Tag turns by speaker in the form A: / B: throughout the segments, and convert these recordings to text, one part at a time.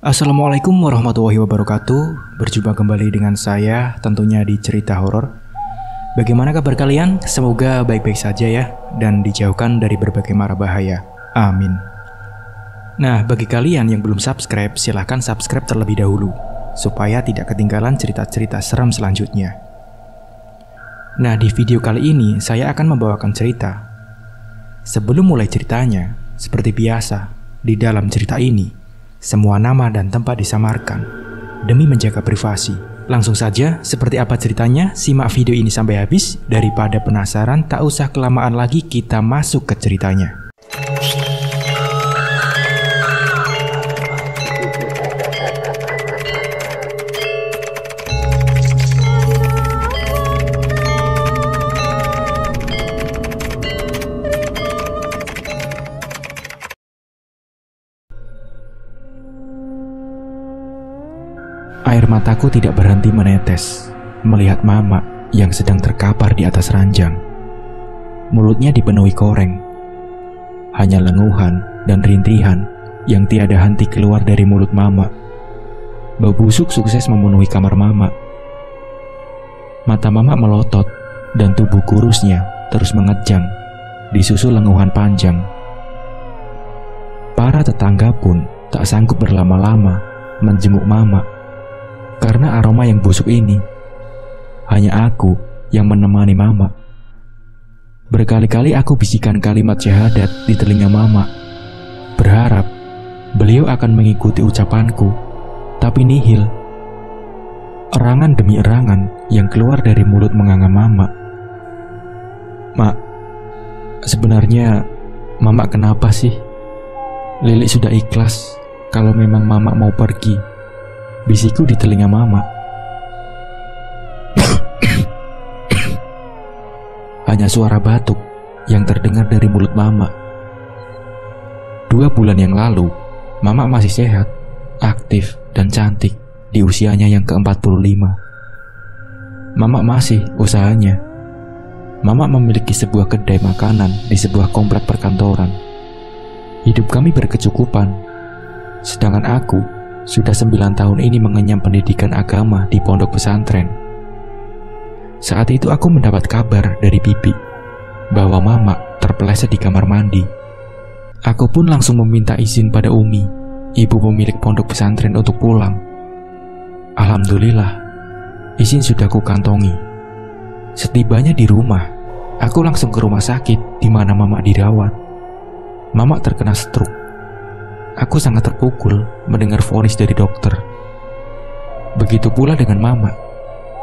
A: Assalamualaikum warahmatullahi wabarakatuh. Berjumpa kembali dengan saya tentunya di cerita horor. Bagaimana kabar kalian? Semoga baik-baik saja ya, dan dijauhkan dari berbagai mara bahaya. Amin. Nah, bagi kalian yang belum subscribe, silahkan subscribe terlebih dahulu supaya tidak ketinggalan cerita-cerita seram selanjutnya. Nah, di video kali ini saya akan membawakan cerita. Sebelum mulai ceritanya, seperti biasa, di dalam cerita ini semua nama dan tempat disamarkan demi menjaga privasi. Langsung saja, seperti apa ceritanya? Simak video ini sampai habis. Daripada penasaran, tak usah kelamaan lagi, kita masuk ke ceritanya. Air mataku tidak berhenti menetes melihat Mama yang sedang terkapar di atas ranjang. Mulutnya dipenuhi koreng. Hanya lenguhan dan rintihan yang tiada henti keluar dari mulut Mama. Bau busuk sukses memenuhi kamar Mama. Mata Mama melotot dan tubuh kurusnya terus mengejang, disusul lenguhan panjang. Para tetangga pun tak sanggup berlama-lama menjenguk Mama karena aroma yang busuk ini. Hanya aku yang menemani Mama. Berkali-kali aku bisikan kalimat syahadat di telinga Mama, berharap beliau akan mengikuti ucapanku, tapi nihil. Erangan demi erangan yang keluar dari mulut menganga Mama. Mak, sebenarnya Mama kenapa sih? Lilik sudah ikhlas kalau memang Mama mau pergi, bisiku di telinga Mama. Hanya suara batuk yang terdengar dari mulut Mama. 2 bulan yang lalu, Mama masih sehat, aktif, dan cantik di usianya yang ke-45. Mama masih usahanya. Mama memiliki sebuah kedai makanan di sebuah komplek perkantoran. Hidup kami berkecukupan. Sedangkan aku sudah 9 tahun ini mengenyam pendidikan agama di pondok pesantren. Saat itu aku mendapat kabar dari bibi bahwa Mama terpeleset di kamar mandi. Aku pun langsung meminta izin pada Umi, ibu pemilik pondok pesantren, untuk pulang. Alhamdulillah, izin sudah kukantongi. Setibanya di rumah, aku langsung ke rumah sakit di mana Mama dirawat. Mama terkena stroke. Aku sangat terpukul mendengar vonis dari dokter. Begitu pula dengan Mama.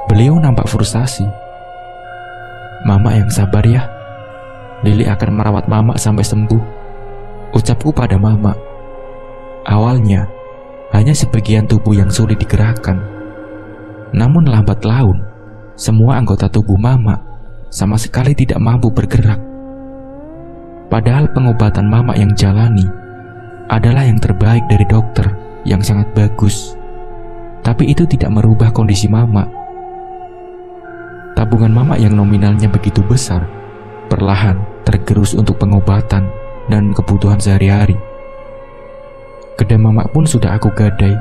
A: Beliau nampak frustasi. Mama yang sabar ya. Lili akan merawat Mama sampai sembuh, ucapku pada Mama. Awalnya, hanya sebagian tubuh yang sulit digerakkan. Namun lambat laun, semua anggota tubuh Mama sama sekali tidak mampu bergerak. Padahal pengobatan Mama yang jalani adalah yang terbaik dari dokter yang sangat bagus. Tapi itu tidak merubah kondisi Mama. Tabungan Mama yang nominalnya begitu besar perlahan tergerus untuk pengobatan dan kebutuhan sehari-hari. Kedai Mama pun sudah aku gadai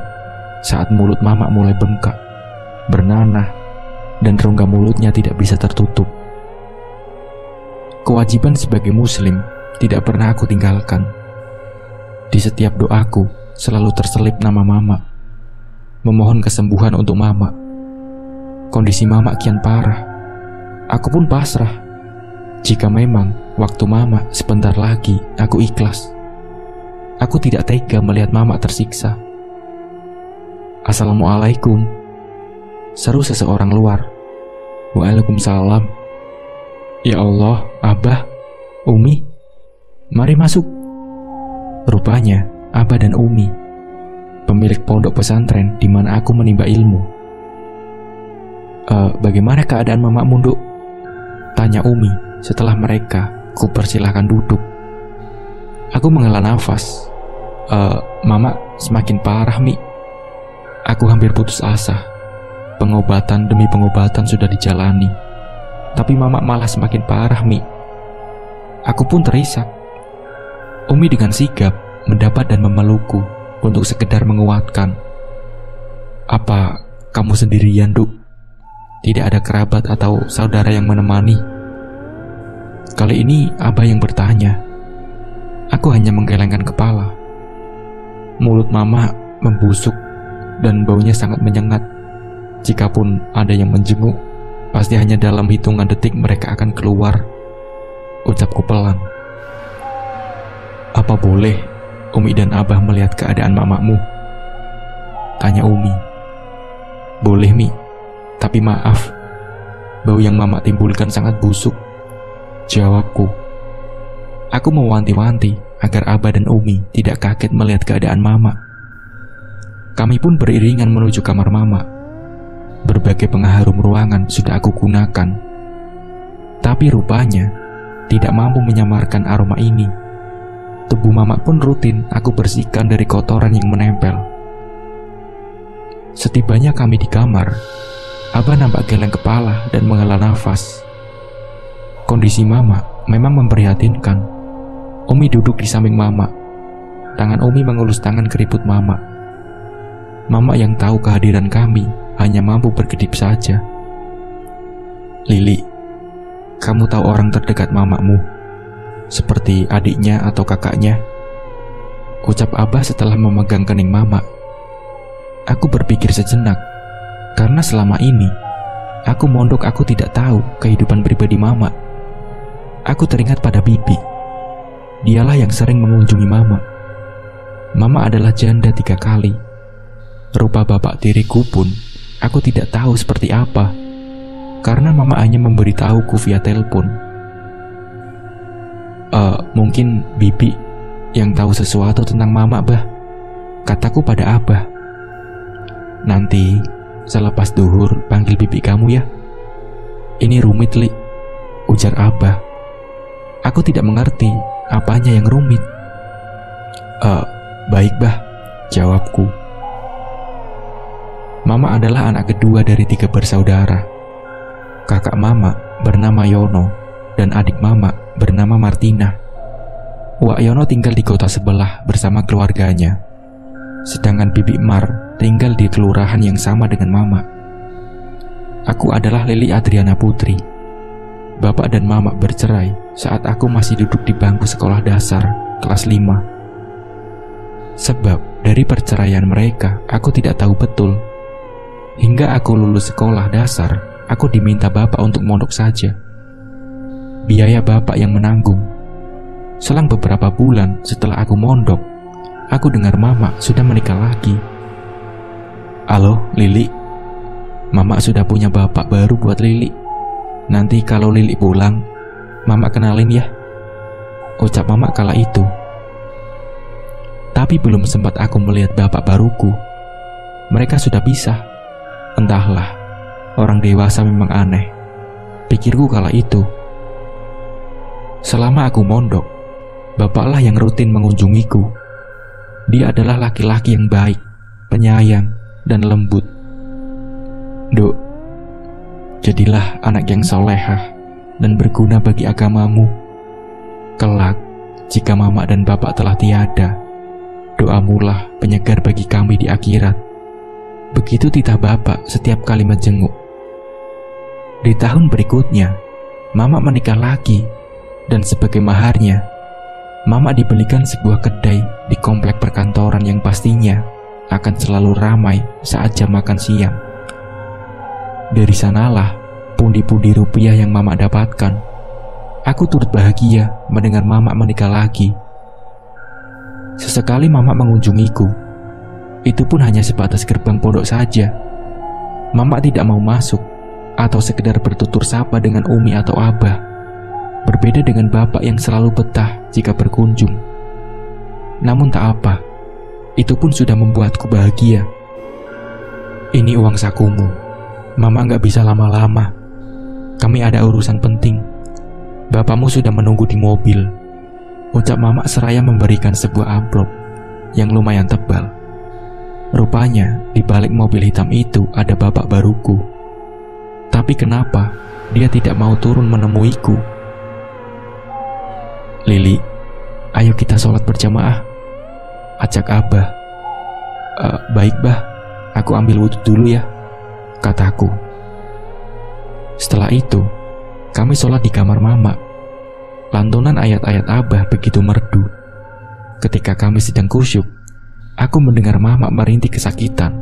A: saat mulut Mama mulai bengkak, bernanah, dan rongga mulutnya tidak bisa tertutup. Kewajiban sebagai muslim tidak pernah aku tinggalkan. Di setiap doaku selalu terselip nama Mama, memohon kesembuhan untuk Mama. Kondisi Mama kian parah. Aku pun pasrah. Jika memang waktu Mama sebentar lagi, aku ikhlas. Aku tidak tega melihat Mama tersiksa. Assalamualaikum, seru seseorang luar. Waalaikumsalam. Ya Allah, Abah, Umi, mari masuk. Rupanya Abah dan Umi, pemilik pondok pesantren di mana aku menimba ilmu. Bagaimana keadaan Mama Munduk? Tanya Umi setelah mereka kupersilahkan duduk. Aku menghela nafas. Mama semakin parah, Mi. Aku hampir putus asa. Pengobatan demi pengobatan sudah dijalani, tapi Mama malah semakin parah, Mi. Aku pun terisak. Umi dengan sigap mendapat dan memelukku untuk sekedar menguatkan. "Apa kamu sendirian, Duk? Tidak ada kerabat atau saudara yang menemani?" Kali ini Abah yang bertanya. Aku hanya menggelengkan kepala. Mulut Mama membusuk dan baunya sangat menyengat. Jikapun ada yang menjenguk, pasti hanya dalam hitungan detik mereka akan keluar. Ucapku pelan. "Apa boleh Umi dan Abah melihat keadaan mamamu?" tanya Umi. "Boleh, Mi. Tapi maaf, bau yang Mama timbulkan sangat busuk," jawabku. Aku mewanti-wanti agar Abah dan Umi tidak kaget melihat keadaan Mama. Kami pun beriringan menuju kamar Mama. Berbagai pengharum ruangan sudah aku gunakan, tapi rupanya tidak mampu menyamarkan aroma ini. Tubuh Mama pun rutin aku bersihkan dari kotoran yang menempel. Setibanya kami di kamar, Abah nampak geleng kepala dan menghela nafas. Kondisi Mama memang memprihatinkan. Umi duduk di samping Mama. Tangan Umi mengelus tangan keriput Mama. Mama yang tahu kehadiran kami hanya mampu berkedip saja. "Lili, kamu tahu orang terdekat mamamu, seperti adiknya atau kakaknya?" ucap Abah setelah memegang kening Mama. Aku berpikir sejenak, karena selama ini aku mondok, aku tidak tahu kehidupan pribadi Mama. Aku teringat pada Bibi. Dialah yang sering mengunjungi Mama. Mama adalah janda 3 kali. Rupa bapak tiriku pun aku tidak tahu seperti apa, karena Mama hanya memberitahuku via telepon. Mungkin Bibi yang tahu sesuatu tentang Mama, Bah," kataku pada Abah. "Nanti selepas duhur panggil Bibi kamu ya. Ini rumit, Li," ujar Abah. Aku tidak mengerti apanya yang rumit. Baik, Bah," jawabku. Mama adalah anak kedua dari 3 bersaudara. Kakak Mama bernama Yono dan adik Mama bernama Martina. Wak Yono tinggal di kota sebelah bersama keluarganya, sedangkan Bibi Mar tinggal di kelurahan yang sama dengan Mama. Aku adalah Lili Adriana Putri. Bapak dan Mama bercerai saat aku masih duduk di bangku sekolah dasar kelas 5. Sebab dari perceraian mereka, aku tidak tahu betul. Hingga aku lulus sekolah dasar, aku diminta bapak untuk mondok saja. Biaya bapak yang menanggung. Selang beberapa bulan setelah aku mondok, aku dengar Mama sudah menikah lagi. "Halo, Lili. Mama sudah punya bapak baru buat Lili. Nanti kalau Lili pulang, Mama kenalin ya," ucap Mama kala itu. Tapi belum sempat aku melihat bapak baruku, mereka sudah pisah. Entahlah, orang dewasa memang aneh, pikirku kala itu. Selama aku mondok, bapaklah yang rutin mengunjungiku. Dia adalah laki-laki yang baik, penyayang, dan lembut. "Duk, jadilah anak yang solehah dan berguna bagi agamamu. Kelak, jika Mama dan Bapak telah tiada, doamulah penyegar bagi kami di akhirat." Begitu titah bapak setiap kali menjenguk. Di tahun berikutnya, Mama menikah lagi, dan sebagai maharnya, Mama dibelikan sebuah kedai di komplek perkantoran yang pastinya akan selalu ramai saat jam makan siang. Dari sanalah pundi-pundi rupiah yang Mama dapatkan. Aku turut bahagia mendengar Mama menikah lagi. Sesekali Mama mengunjungiku. Itu pun hanya sebatas gerbang pondok saja. Mama tidak mau masuk atau sekedar bertutur sapa dengan Umi atau Abah. Berbeda dengan bapak yang selalu betah jika berkunjung. Namun tak apa, itu pun sudah membuatku bahagia. "Ini uang sakumu. Mama gak bisa lama-lama. Kami ada urusan penting. Bapakmu sudah menunggu di mobil," ucap Mama seraya memberikan sebuah amplop yang lumayan tebal. Rupanya di balik mobil hitam itu ada bapak baruku. Tapi kenapa dia tidak mau turun menemuiku? "Lili, ayo kita sholat berjamaah," ajak Abah. Baik bah, aku ambil wudhu dulu ya, kataku. Setelah itu, kami sholat di kamar mama. Lantunan ayat-ayat Abah begitu merdu. Ketika kami sedang khusyuk, aku mendengar mama merintih kesakitan.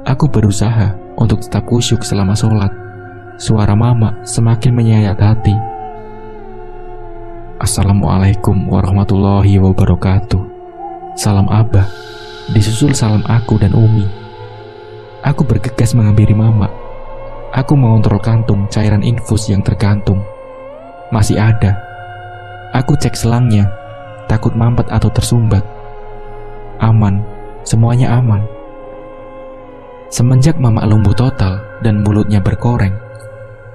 A: Aku berusaha untuk tetap khusyuk selama sholat. Suara mama semakin menyayat hati. Assalamualaikum warahmatullahi wabarakatuh. Salam Abah, disusul salam aku dan Umi. Aku bergegas menghampiri mama. Aku mengontrol kantung cairan infus yang tergantung. Masih ada. Aku cek selangnya, takut mampet atau tersumbat. Aman, semuanya aman. Semenjak mama lumpuh total dan mulutnya berkoreng,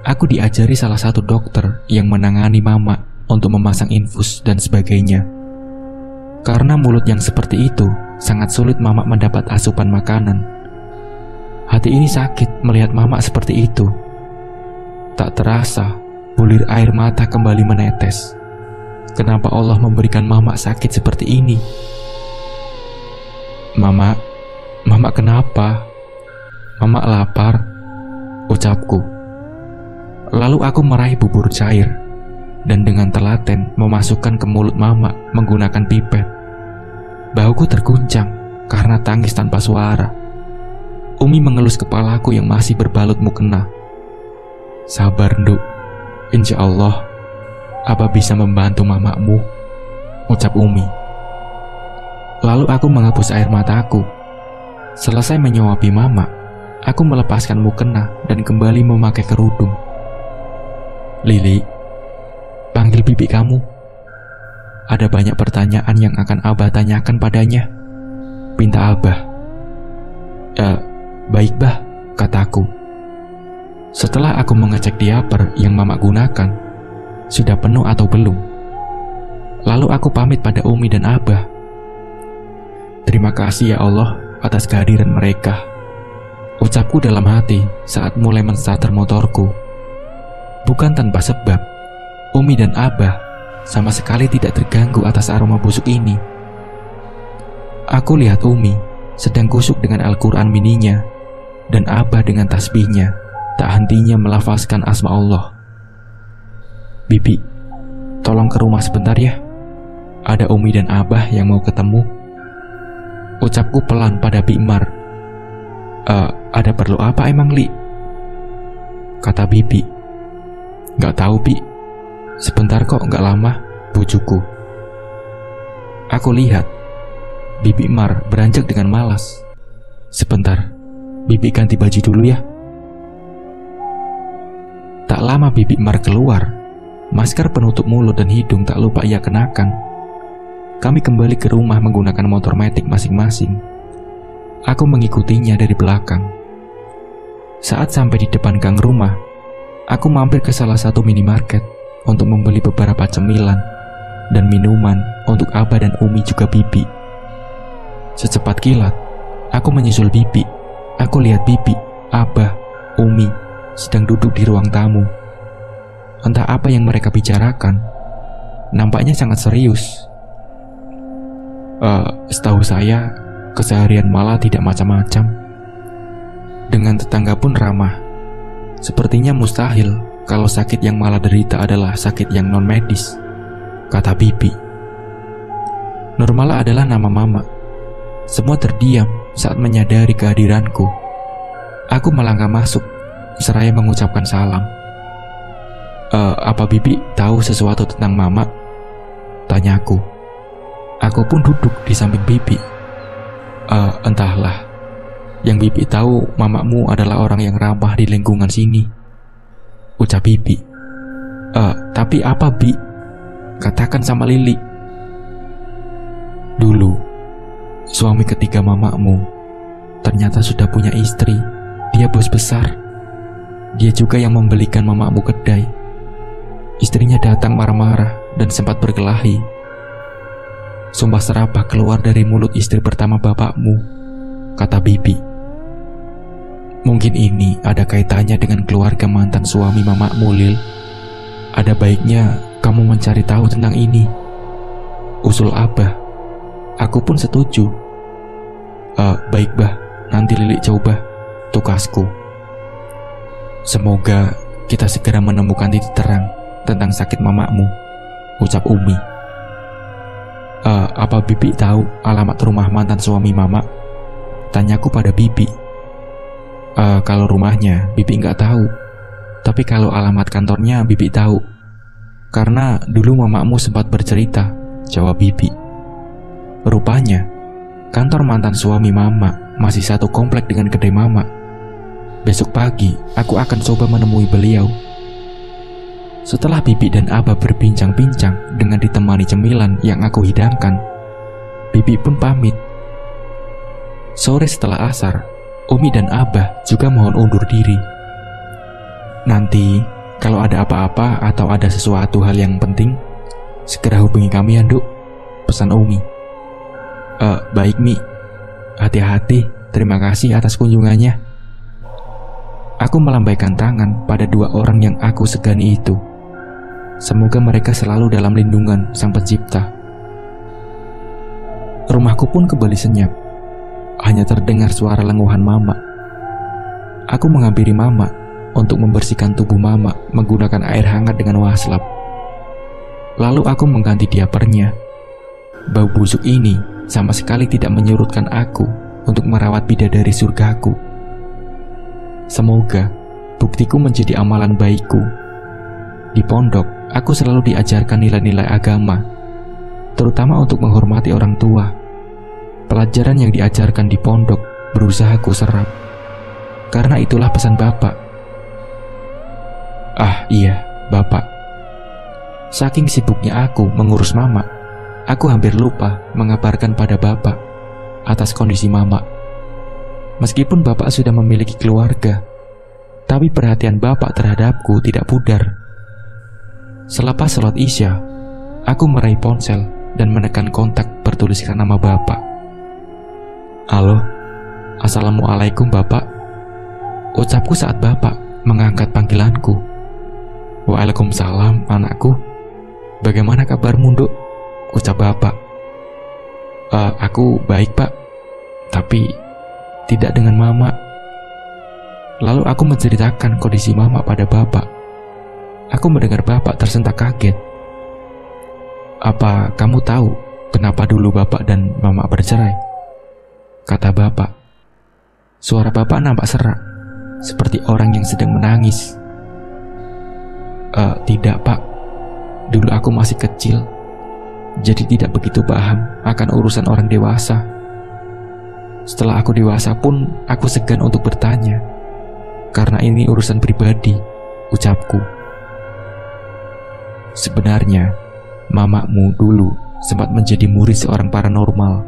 A: aku diajari salah satu dokter yang menangani mama untuk memasang infus dan sebagainya. Karena mulut yang seperti itu, sangat sulit mama mendapat asupan makanan. Hati ini sakit melihat mama seperti itu. Tak terasa, bulir air mata kembali menetes. Kenapa Allah memberikan mama sakit seperti ini? Mama kenapa? Mama lapar, ucapku. Lalu aku meraih bubur cair dan dengan telaten memasukkan ke mulut mama menggunakan pipet. Bahuku terguncang karena tangis tanpa suara. Umi mengelus kepalaku yang masih berbalut mukena. Sabar, Nduk. Insya Allah, Abah bisa membantu mamamu, ucap Umi. Lalu aku menghapus air mataku. Selesai menyuapi mama, aku melepaskan mukena dan kembali memakai kerudung. Lili, panggil bibi kamu. Ada banyak pertanyaan yang akan Abah tanyakan padanya, pinta Abah. Baik bah, kataku. Setelah aku mengecek diaper yang mama gunakan sudah penuh atau belum. Lalu aku pamit pada Umi dan Abah. Terima kasih ya Allah atas kehadiran mereka, ucapku dalam hati saat mulai menstarter motorku. Bukan tanpa sebab, Umi dan Abah sama sekali tidak terganggu atas aroma busuk ini. Aku lihat Umi sedang kusuk dengan Al-Quran mininya dan Abah dengan tasbihnya tak hentinya melafazkan asma Allah. Bibi, tolong ke rumah sebentar ya. Ada Umi dan Abah yang mau ketemu, ucapku pelan pada Bimar. Ada perlu apa emang, Li? Kata Bibi. Gak tahu, Bi. Sebentar kok, gak lama, bujuku. Aku lihat Bibi Mar beranjak dengan malas. Sebentar, Bibi ganti baju dulu ya. Tak lama Bibi Mar keluar. Masker penutup mulut dan hidung tak lupa ia kenakan. Kami kembali ke rumah menggunakan motor matic masing-masing. Aku mengikutinya dari belakang. Saat sampai di depan gang rumah, aku mampir ke salah satu minimarket untuk membeli beberapa cemilan dan minuman untuk Abah dan Umi juga Bibi. Secepat kilat, aku menyusul Bibi. Aku lihat Bibi, Abah, Umi sedang duduk di ruang tamu. Entah apa yang mereka bicarakan, nampaknya sangat serius. Setahu saya, keseharian malah tidak macam-macam. Dengan tetangga pun ramah. Sepertinya mustahil kalau sakit yang malah derita adalah sakit yang non-medis, kata Bibi. Nurmala adalah nama mama. Semua terdiam saat menyadari kehadiranku. Aku melangkah masuk, seraya mengucapkan salam. Apa Bibi tahu sesuatu tentang mama? Tanyaku. Aku pun duduk di samping Bibi. Entahlah. Yang Bibi tahu mamamu adalah orang yang ramah di lingkungan sini, ucap Bibi. Tapi apa, Bi? Katakan sama Lili. Dulu, suami ketiga mamamu ternyata sudah punya istri. Dia bos besar. Dia juga yang membelikan mamamu kedai. Istrinya datang marah-marah dan sempat berkelahi. Sumpah serapah keluar dari mulut istri pertama bapakmu, kata Bibi. Mungkin ini ada kaitannya dengan keluarga mantan suami mamamu, Lil. Ada baiknya kamu mencari tahu tentang ini, usul Abah. Aku pun setuju. Baik bah, nanti Lili coba, tukasku. Semoga kita segera menemukan titik terang tentang sakit mamamu, ucap Umi. Apa Bibi tahu alamat rumah mantan suami mama? Tanyaku pada Bibi. Kalau rumahnya Bibi nggak tahu, tapi kalau alamat kantornya Bibi tahu. Karena dulu mamamu sempat bercerita, jawab Bibi. Rupanya, kantor mantan suami mama masih satu komplek dengan kedai mama. Besok pagi, aku akan coba menemui beliau. Setelah Bibi dan Abah berbincang-bincang dengan ditemani cemilan yang aku hidangkan, Bibi pun pamit. Sore setelah asar, Umi dan Abah juga mohon undur diri. Nanti, kalau ada apa-apa atau ada sesuatu hal yang penting, segera hubungi kami ya, Nduk, pesan Umi. Baik, Mi. Hati-hati, terima kasih atas kunjungannya. Aku melambaikan tangan pada dua orang yang aku segani itu. Semoga mereka selalu dalam lindungan Sang Pencipta. Rumahku pun kembali senyap. Hanya terdengar suara lenguhan mama. Aku menghampiri mama untuk membersihkan tubuh mama menggunakan air hangat dengan waslap. Lalu aku mengganti diapernya. Bau busuk ini sama sekali tidak menyurutkan aku untuk merawat bidadari surgaku. Semoga buktiku menjadi amalan baikku. Di pondok, aku selalu diajarkan nilai-nilai agama, terutama untuk menghormati orang tua. Pelajaran yang diajarkan di pondok berusaha ku serap, karena itulah pesan Bapak. Iya, Bapak. Saking sibuknya aku mengurus mama, aku hampir lupa mengabarkan pada Bapak atas kondisi mama. Meskipun Bapak sudah memiliki keluarga, tapi perhatian Bapak terhadapku tidak pudar. Selepas sholat Isya, aku meraih ponsel dan menekan kontak bertuliskan nama Bapak. Halo, Assalamualaikum Bapak, ucapku saat Bapak mengangkat panggilanku. Waalaikumsalam anakku, bagaimana kabarmu, Nduk? Ucap Bapak. Aku baik Pak, tapi tidak dengan mama. Lalu aku menceritakan kondisi mama pada Bapak. Aku mendengar Bapak tersentak kaget. Apa kamu tahu kenapa dulu Bapak dan mama bercerai? Kata Bapak. Suara Bapak nampak serak, seperti orang yang sedang menangis. Tidak Pak, dulu aku masih kecil, jadi tidak begitu paham akan urusan orang dewasa. Setelah aku dewasa pun aku segan untuk bertanya, karena ini urusan pribadi, ucapku. Sebenarnya, mamamu dulu sempat menjadi murid seorang paranormal.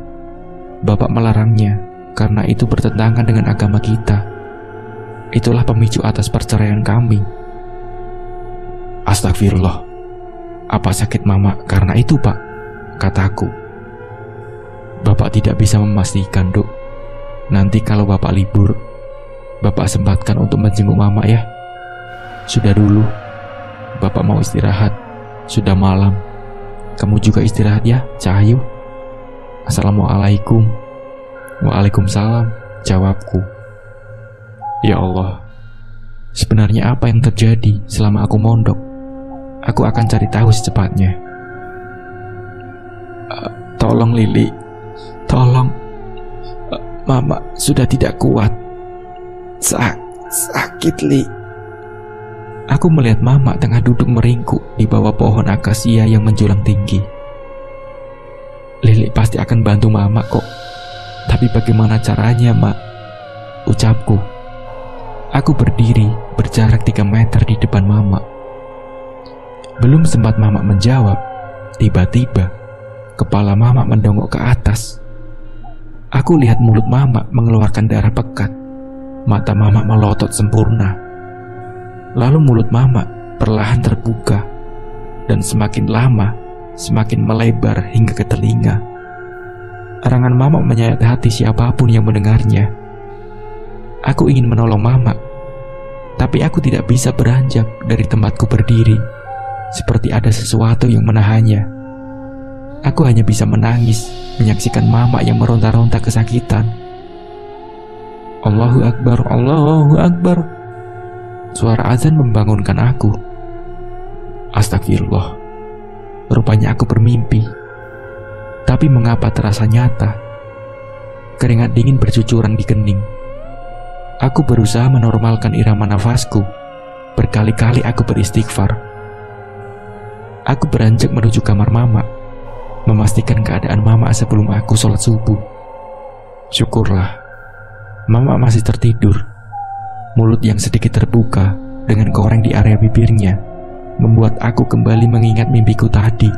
A: Bapak melarangnya karena itu bertentangan dengan agama kita. Itulah pemicu atas perceraian kami. Astagfirullah. Apa sakit mama karena itu, Pak? Kataku. Bapak tidak bisa memastikan, Duk. Nanti kalau Bapak libur, Bapak sempatkan untuk menjenguk mama ya. Sudah dulu, Bapak mau istirahat. Sudah malam. Kamu juga istirahat ya, Cahayu. Assalamualaikum. Waalaikumsalam, jawabku. Ya Allah, sebenarnya apa yang terjadi selama aku mondok? Aku akan cari tahu secepatnya. Tolong Lili, tolong. Mama sudah tidak kuat. Sakit Li. Aku melihat mama tengah duduk meringkuk di bawah pohon akasia yang menjulang tinggi. Lili pasti akan bantu mama kok. Tapi bagaimana caranya, Mak? Ucapku. Aku berdiri berjarak 3 meter di depan mama. Belum sempat mama menjawab, tiba-tiba kepala mama mendongok ke atas. Aku lihat mulut mama mengeluarkan darah pekat. Mata mama melotot sempurna. Lalu mulut mama perlahan terbuka, dan semakin lama semakin melebar hingga ke telinga. Erangan mama menyayat hati siapapun yang mendengarnya. Aku ingin menolong mama, tapi aku tidak bisa beranjak dari tempatku berdiri, seperti ada sesuatu yang menahannya. Aku hanya bisa menangis, menyaksikan mama yang meronta-ronta kesakitan Allahu Akbar, Allahu Akbar. Suara azan membangunkan aku. Astagfirullah. Rupanya aku bermimpi. Tapi mengapa terasa nyata? Keringat dingin bercucuran di kening. Aku berusaha menormalkan irama nafasku. Berkali-kali aku beristighfar. Aku beranjak menuju kamar mama, memastikan keadaan mama sebelum aku sholat subuh. Syukurlah, mama masih tertidur. Mulut yang sedikit terbuka dengan koreng di area bibirnya membuat aku kembali mengingat mimpiku tadi.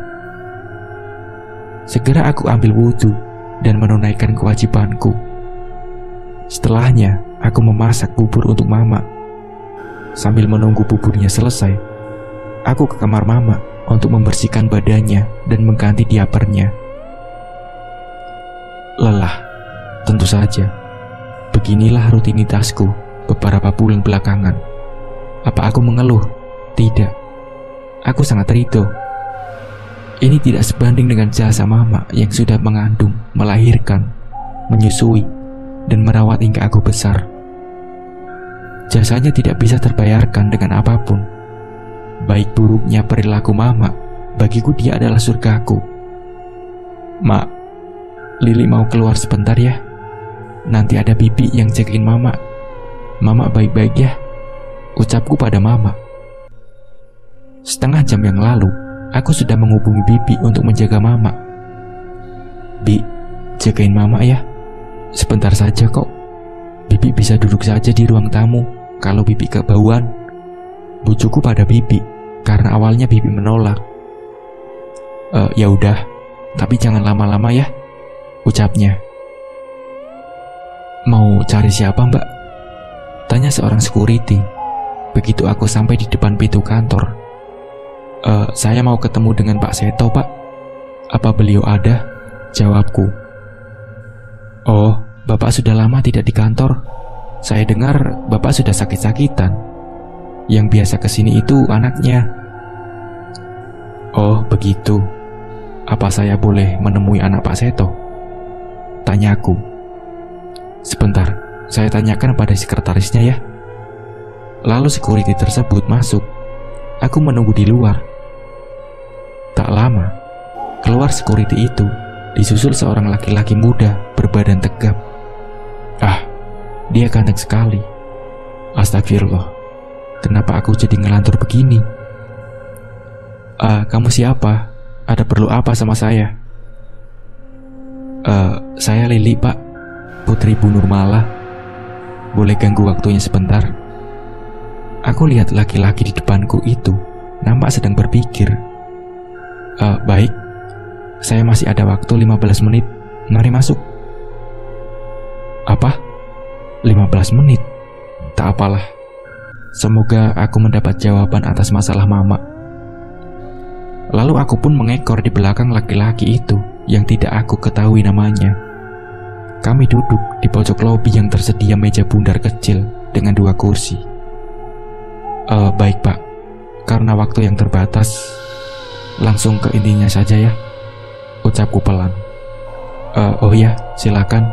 A: Segera aku ambil wudhu dan menunaikan kewajibanku. Setelahnya, aku memasak bubur untuk mama. Sambil menunggu buburnya selesai, aku ke kamar mama untuk membersihkan badannya dan mengganti diapernya. Lelah, tentu saja. Beginilah rutinitasku beberapa bulan belakangan. Apa aku mengeluh? Tidak. Aku sangat ridho. Ini tidak sebanding dengan jasa mama yang sudah mengandung, melahirkan, menyusui, dan merawat hingga aku besar. Jasanya tidak bisa terbayarkan dengan apapun. Baik buruknya perilaku mama, bagiku dia adalah surgaku. Mak, Lili mau keluar sebentar ya. Nanti ada bibi yang jagain mama. Mama baik-baik ya, ucapku pada mama. Setengah jam yang lalu, aku sudah menghubungi bibi untuk menjaga mama. Bi, jagain mama ya. Sebentar saja kok. Bibi bisa duduk saja di ruang tamu kalau bibi kebauan. Bujuku pada bibi, karena awalnya bibi menolak. Ya udah, tapi jangan lama-lama ya, ucapnya. Mau cari siapa mbak? Tanya seorang security. Begitu aku sampai di depan pintu kantor. Saya mau ketemu dengan Pak Seto pak. Apa beliau ada? Jawabku. Oh, bapak sudah lama tidak di kantor. Saya dengar bapak sudah sakit-sakitan. Yang biasa kesini itu anaknya. Oh begitu. Apa saya boleh menemui anak Pak Seto? Tanyaku. Sebentar, saya tanyakan pada sekretarisnya ya. Lalu security tersebut masuk. Aku menunggu di luar. Tak lama, keluar security itu, disusul seorang laki-laki muda berbadan tegap. Ah, dia ganteng sekali. Astagfirullah, kenapa aku jadi ngelantur begini? Kamu siapa? Ada perlu apa sama saya? Saya Lili pak, putri Bu Nurmala. Boleh ganggu waktunya sebentar? Aku lihat laki-laki di depanku itu nampak sedang berpikir. Baik, saya masih ada waktu 15 menit. Mari masuk. Apa? 15 menit? Tak apalah. Semoga aku mendapat jawaban atas masalah mama. Lalu aku pun mengekor di belakang laki-laki itu yang tidak aku ketahui namanya. Kami duduk di pojok lobi yang tersedia meja bundar kecil dengan 2 kursi. Baik pak, karena waktu yang terbatas, langsung ke intinya saja ya, ucapku pelan. Oh ya, silakan,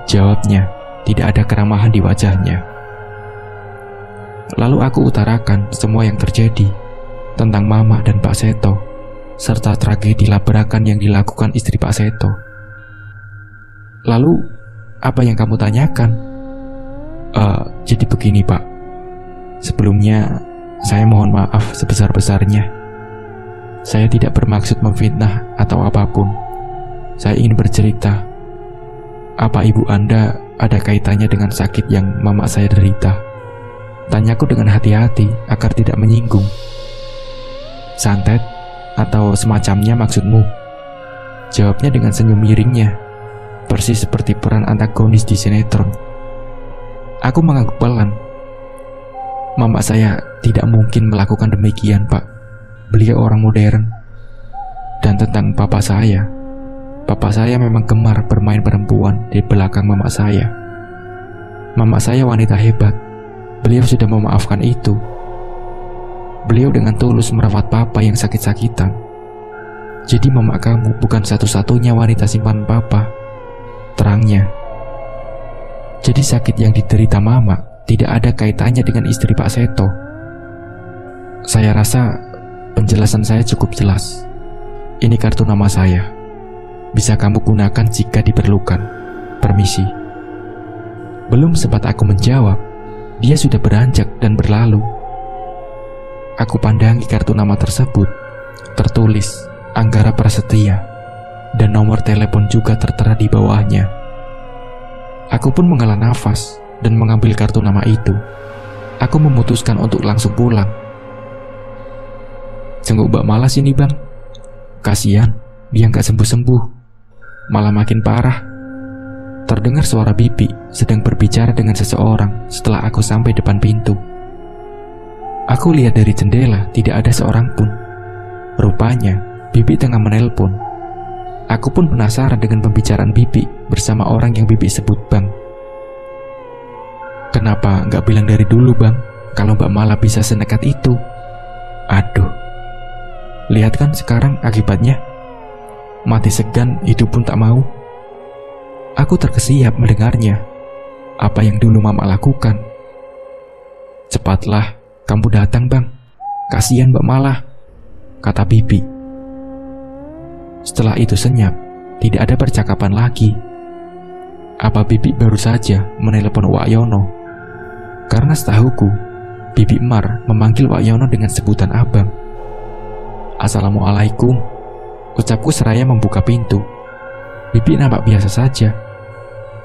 A: jawabnya. Tidak ada keramahan di wajahnya. Lalu aku utarakan semua yang terjadi tentang mama dan Pak Seto, serta tragedi labrakan yang dilakukan istri Pak Seto. Lalu, apa yang kamu tanyakan? Jadi begini pak, sebelumnya saya mohon maaf sebesar-besarnya. Saya tidak bermaksud memfitnah atau apapun. Saya ingin bercerita. Apa ibu Anda ada kaitannya dengan sakit yang mama saya derita? Tanyaku dengan hati-hati agar tidak menyinggung. Santet atau semacamnya maksudmu? Jawabnya dengan senyum miringnya, persis seperti peran antagonis di sinetron. Aku mengangguk pelan. Mama saya tidak mungkin melakukan demikian pak. Beliau orang modern. Dan tentang papa saya memang gemar bermain perempuan di belakang mama saya. Mama saya wanita hebat. Beliau sudah memaafkan itu. Beliau dengan tulus merawat papa yang sakit-sakitan. Jadi mama kamu bukan satu-satunya wanita simpanan papa, terangnya. Jadi sakit yang diderita Mama tidak ada kaitannya dengan istri Pak Seto. Saya rasa penjelasan saya cukup jelas. Ini kartu nama saya. Bisa kamu gunakan jika diperlukan. Permisi. Belum sempat aku menjawab, dia sudah beranjak dan berlalu. Aku pandangi kartu nama tersebut. Tertulis Anggara Prasetya, dan nomor telepon juga tertera di bawahnya. Aku pun menghela nafas dan mengambil kartu nama itu. Aku memutuskan untuk langsung pulang. Jenguk Mbak Mala sini bang. Kasihan, dia nggak sembuh-sembuh, malah makin parah. Terdengar suara Bibi sedang berbicara dengan seseorang setelah aku sampai depan pintu. Aku lihat dari jendela tidak ada seorang pun. Rupanya Bibi tengah menelpon. Aku pun penasaran dengan pembicaraan Bibi bersama orang yang Bibi sebut bang. Kenapa nggak bilang dari dulu bang, kalau Mbak Mala bisa senekat itu? Aduh, lihat kan sekarang akibatnya. Mati segan, hidup pun tak mau. Aku terkesiap mendengarnya. Apa yang dulu Mama lakukan? Cepatlah, kamu datang bang. Kasihan Mbak Mala, kata Bibi. Setelah itu senyap, tidak ada percakapan lagi. Apa Bibi baru saja menelpon Wak Yono? Karena setahuku, Bibi Mar memanggil Wak Yono dengan sebutan abang. Assalamualaikum, ucapku seraya membuka pintu. Bibi nampak biasa saja.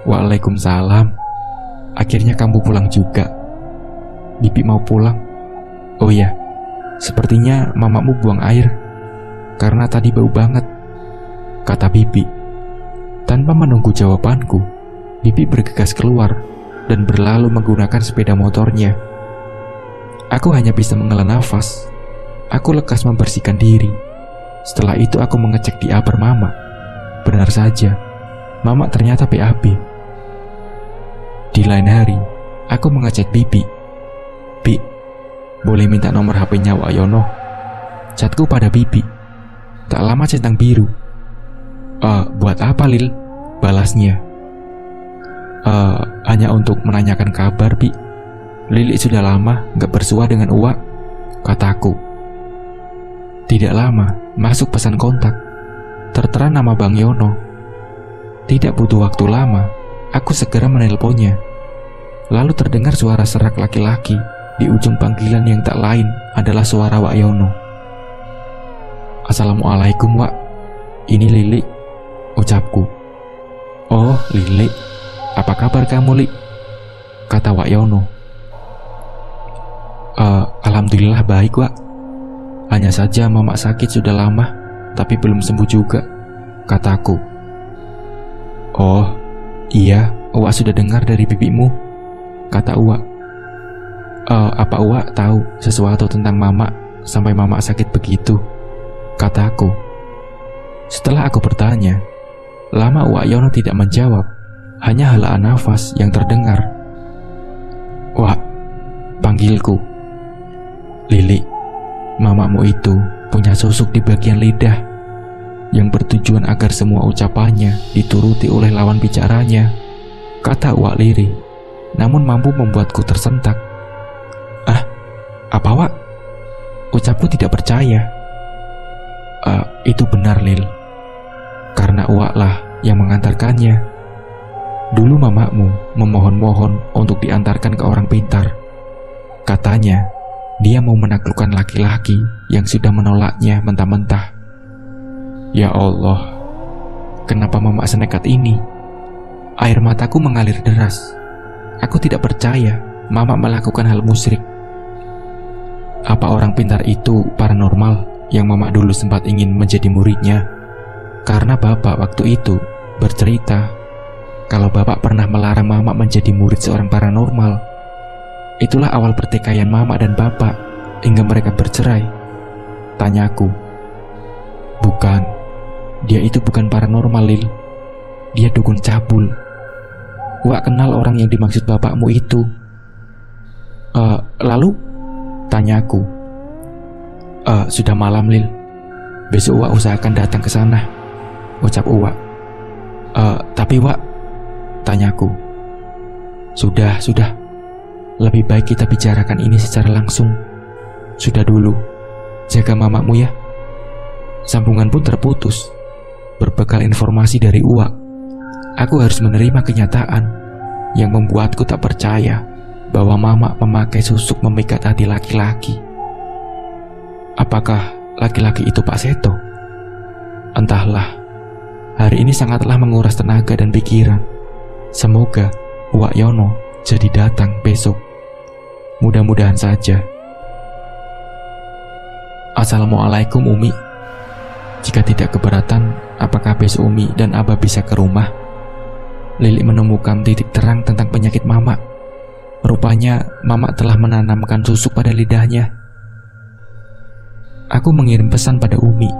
A: Waalaikumsalam. Akhirnya kamu pulang juga. Bibi mau pulang. Oh ya, sepertinya mamamu buang air karena tadi bau banget, kata Bibi. Tanpa menunggu jawabanku, Bibi bergegas keluar dan berlalu menggunakan sepeda motornya. Aku hanya bisa menghela nafas. Aku lekas membersihkan diri. Setelah itu aku mengecek di upper Mama. Benar saja, Mama ternyata BAB. Di lain hari, aku mengecek Bibi. Bi, boleh minta nomor HP-nya Wak Yono? Chatku pada Bibi. Tak lama centang biru. Buat apa Lil? Balasnya. Hanya untuk menanyakan kabar Bi. Lili sudah lama gak bersua dengan Uwak, kataku. Tidak lama, masuk pesan kontak. Tertera nama Bang Yono. Tidak butuh waktu lama, aku segera menelponnya. Lalu terdengar suara serak laki-laki. Di ujung panggilan yang tak lain adalah suara Wak Yono. Assalamualaikum Wak, ini Lili, ucapku. Oh Lili, apa kabar kamu Li? Kata Wak Yono. Alhamdulillah baik Wak. Hanya saja Mama sakit sudah lama, tapi belum sembuh juga, kataku. Oh iya, Uwak sudah dengar dari bibimu, kata Uwak. Apa Uwak tahu sesuatu tentang Mama sampai Mama sakit begitu, kataku. Setelah aku bertanya, lama Wak Yono tidak menjawab, hanya helaan nafas yang terdengar. Wak, panggilku. Lili, mamamu itu punya susuk di bagian lidah yang bertujuan agar semua ucapannya dituruti oleh lawan bicaranya, kata Wak lirih, namun mampu membuatku tersentak. Ah, apa Wak? Ucapku tidak percaya. Itu benar Lil, karena Uwak lah yang mengantarkannya. Dulu mamamu memohon-mohon untuk diantarkan ke orang pintar. Katanya, dia mau menaklukkan laki-laki yang sudah menolaknya mentah-mentah. Ya Allah, kenapa Mama senekat ini? Air mataku mengalir deras. Aku tidak percaya Mama melakukan hal musyrik. Apa orang pintar itu paranormal yang Mama dulu sempat ingin menjadi muridnya? Karena Bapak waktu itu bercerita kalau Bapak pernah melarang Mama menjadi murid seorang paranormal. Itulah awal pertikaian Mama dan Bapak hingga mereka bercerai, tanyaku. Bukan, dia itu bukan paranormal Lil. Dia dukun cabul. Wak kenal orang yang dimaksud bapakmu itu. Lalu? Tanyaku. Sudah malam Lil. Besok Wak usahakan datang ke sana, ucap Uwak. Tapi Wak, tanyaku. Sudah. Lebih baik kita bicarakan ini secara langsung. Sudah dulu, jaga mamamu ya. Sambungan pun terputus. Berbekal informasi dari Uwak, aku harus menerima kenyataan yang membuatku tak percaya bahwa mama memakai susuk memikat hati laki-laki. Apakah laki-laki itu Pak Seto? Entahlah. Hari ini sangatlah menguras tenaga dan pikiran. Semoga Uwak Yono jadi datang besok. Mudah-mudahan saja. Assalamualaikum Umi. Jika tidak keberatan, apakah besok Umi dan Abah bisa ke rumah? Lili menemukan titik terang tentang penyakit Mama. Rupanya Mama telah menanamkan susuk pada lidahnya. Aku mengirim pesan pada Umi.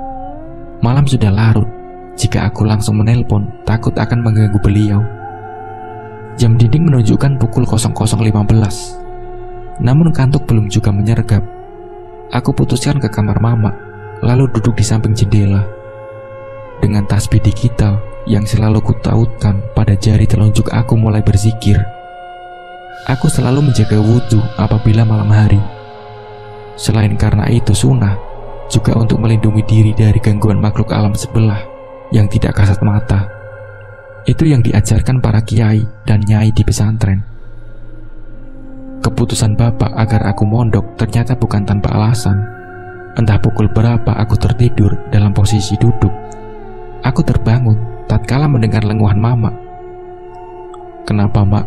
A: Malam sudah larut. Jika aku langsung menelpon, takut akan mengganggu beliau. Jam dinding menunjukkan pukul 00.15. Namun kantuk belum juga menyergap. Aku putuskan ke kamar Mama, lalu duduk di samping jendela. Dengan tasbih digital yang selalu kutautkan pada jari telunjuk aku mulai berzikir. Aku selalu menjaga wudhu apabila malam hari. Selain karena itu sunnah, juga untuk melindungi diri dari gangguan makhluk alam sebelah yang tidak kasat mata. Itu yang diajarkan para kiai dan nyai di pesantren. Keputusan bapak agar aku mondok ternyata bukan tanpa alasan. Entah pukul berapa aku tertidur dalam posisi duduk. Aku terbangun tatkala mendengar lenguhan Mama. Kenapa, Mak?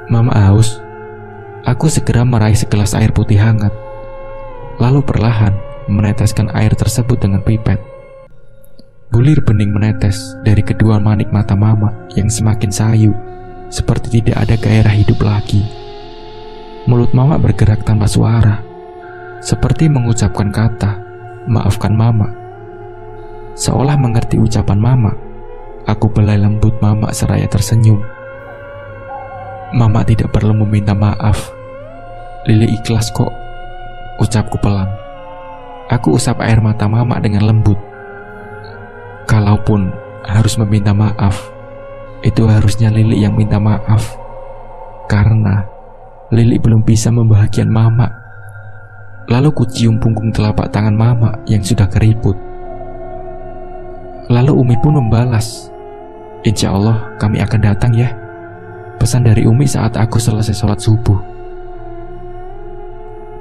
A: Mama haus. Aku segera meraih segelas air putih hangat, lalu perlahan meneteskan air tersebut dengan pipet. Bulir bening menetes dari kedua manik mata Mama yang semakin sayu, seperti tidak ada gairah hidup lagi. Mulut Mama bergerak tanpa suara, seperti mengucapkan kata, "Maafkan Mama." Seolah mengerti ucapan Mama, aku belai lembut Mama seraya tersenyum. Mama tidak perlu meminta maaf. Lili ikhlas kok, ucapku pelan. Aku usap air mata Mama dengan lembut. Kalaupun harus meminta maaf, itu harusnya Lili yang minta maaf. Karena Lili belum bisa membahagiakan Mama. Lalu kucium punggung telapak tangan Mama yang sudah keriput. Lalu Umi pun membalas, "Insya Allah kami akan datang ya." Pesan dari Umi saat aku selesai sholat subuh.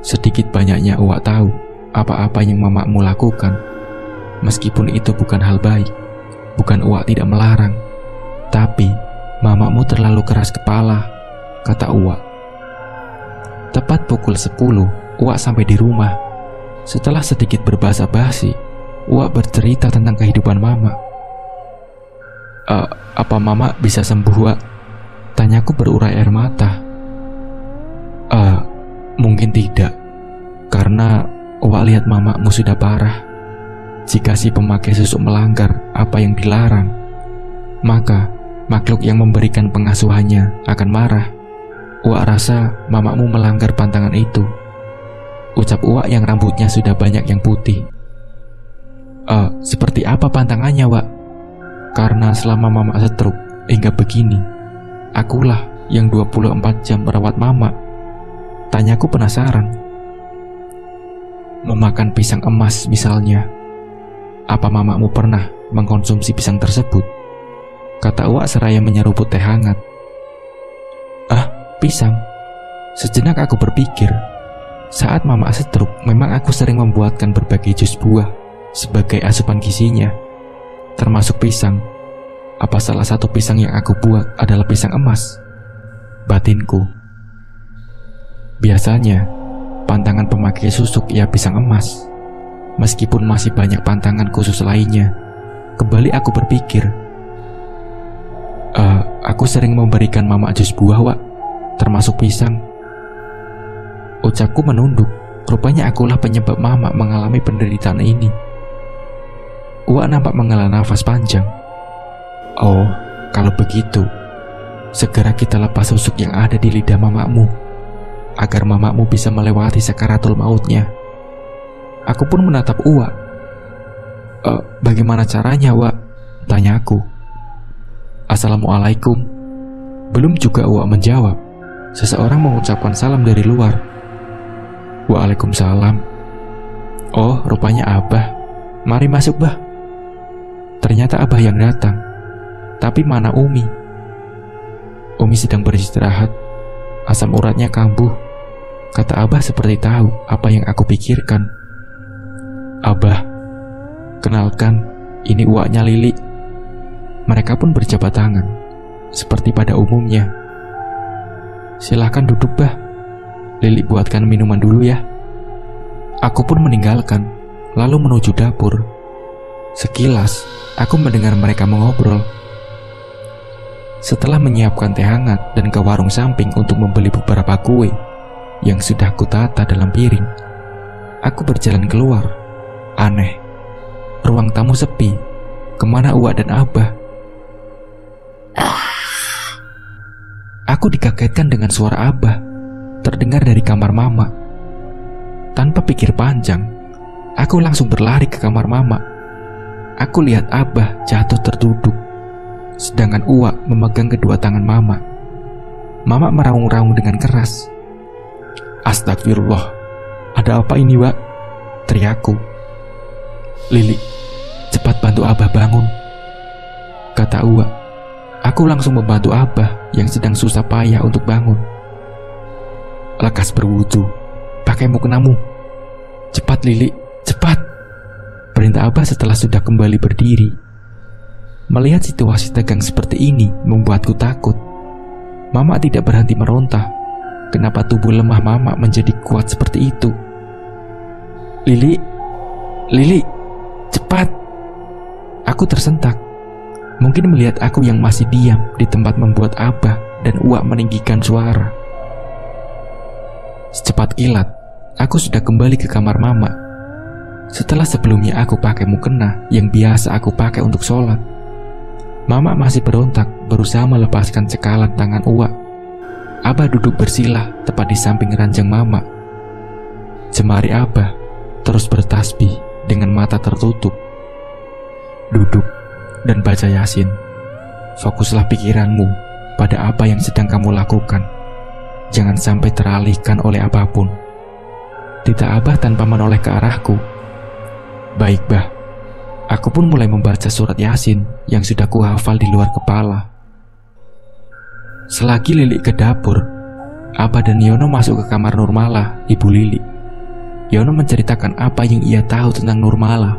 A: Sedikit banyaknya Uwak tahu apa-apa yang mamamu lakukan. Meskipun itu bukan hal baik, bukan Uwak tidak melarang, tapi mamamu terlalu keras kepala, kata Uwak. Tepat pukul 10, Uwak sampai di rumah. Setelah sedikit berbasa-basi, Uwak bercerita tentang kehidupan Mama. Apa Mama bisa sembuh, Wak? Tanyaku berurai air mata. Mungkin tidak, karena Uwak lihat mamamu sudah parah. Jika si pemakai susuk melanggar apa yang dilarang, maka makhluk yang memberikan pengasuhannya akan marah. Uwak rasa mamamu melanggar pantangan itu, ucap Uwak yang rambutnya sudah banyak yang putih. Seperti apa pantangannya, Wak? Karena selama Mama stroke hingga begini, akulah yang 24 jam merawat Mama. Tanyaku penasaran. Memakan pisang emas misalnya. Apa mamamu pernah mengkonsumsi pisang tersebut? Kata Uwak seraya menyeruput teh hangat. Pisang? Sejenak aku berpikir. Saat Mama stroke, memang aku sering membuatkan berbagai jus buah sebagai asupan gizinya, termasuk pisang. Apa salah satu pisang yang aku buat adalah pisang emas? Batinku. Biasanya, pantangan pemakai susuk ya pisang emas. Meskipun masih banyak pantangan khusus lainnya, kembali aku berpikir. Aku sering memberikan Mama jus buah, Wak, termasuk pisang. Ucapku menunduk. Rupanya akulah penyebab Mama mengalami penderitaan ini. Uwak nampak menghela nafas panjang. Oh, kalau begitu, segera kita lepas susuk yang ada di lidah mamamu, agar mamamu bisa melewati sakaratul mautnya. Aku pun menatap Uwak. Bagaimana caranya, Wak? Tanyaku. Assalamualaikum. Belum juga Uwak menjawab, seseorang mengucapkan salam dari luar. Waalaikumsalam. Oh, rupanya Abah. Mari masuk, Bah. Ternyata Abah yang datang. Tapi mana Umi? Umi sedang beristirahat. Asam uratnya kambuh. Kata Abah seperti tahu apa yang aku pikirkan. Abah, kenalkan, ini uaknya Lili. Mereka pun berjabat tangan, seperti pada umumnya. Silahkan duduk, Bah. Lili buatkan minuman dulu ya. Aku pun meninggalkan, lalu menuju dapur. Sekilas, aku mendengar mereka mengobrol. Setelah menyiapkan teh hangat dan ke warung samping untuk membeli beberapa kue yang sudah kutata dalam piring, aku berjalan keluar. Aneh, ruang tamu sepi. Kemana Uwak dan Abah? Aku dikagetkan dengan suara Abah terdengar dari kamar Mama. Tanpa pikir panjang, aku langsung berlari ke kamar Mama. Aku lihat Abah jatuh terduduk, sedangkan Uwak memegang kedua tangan Mama. Mama meraung-raung dengan keras. Astagfirullah, ada apa ini, Wak? Teriakku. Lili, cepat bantu Abah bangun, kata Uwak. Aku langsung membantu Abah yang sedang susah payah untuk bangun. Lekas berwudu, pakai mukenamu. Cepat Lili, cepat, perintah Abah setelah sudah kembali berdiri. Melihat situasi tegang seperti ini membuatku takut. Mama tidak berhenti meronta. Kenapa tubuh lemah Mama menjadi kuat seperti itu? Lili, Lili, cepat. Aku tersentak. Mungkin melihat aku yang masih diam di tempat membuat Abah dan Uwak meninggikan suara. Secepat kilat, aku sudah kembali ke kamar Mama. Setelah sebelumnya aku pakai mukena yang biasa aku pakai untuk sholat, Mama masih berontak berusaha melepaskan cekalan tangan Uwak. Abah duduk bersila tepat di samping ranjang Mama. Jemari Abah terus bertasbih dengan mata tertutup. Duduk dan baca Yasin. Fokuslah pikiranmu pada apa yang sedang kamu lakukan. Jangan sampai teralihkan oleh apapun. Tita Abah tanpa menoleh ke arahku. Baik, Bah. Aku pun mulai membaca surat Yasin yang sudah kuhafal di luar kepala. Selagi Lili ke dapur, Abah dan Yono masuk ke kamar Nurmala, ibu Lili. Yono menceritakan apa yang ia tahu tentang Nurmala.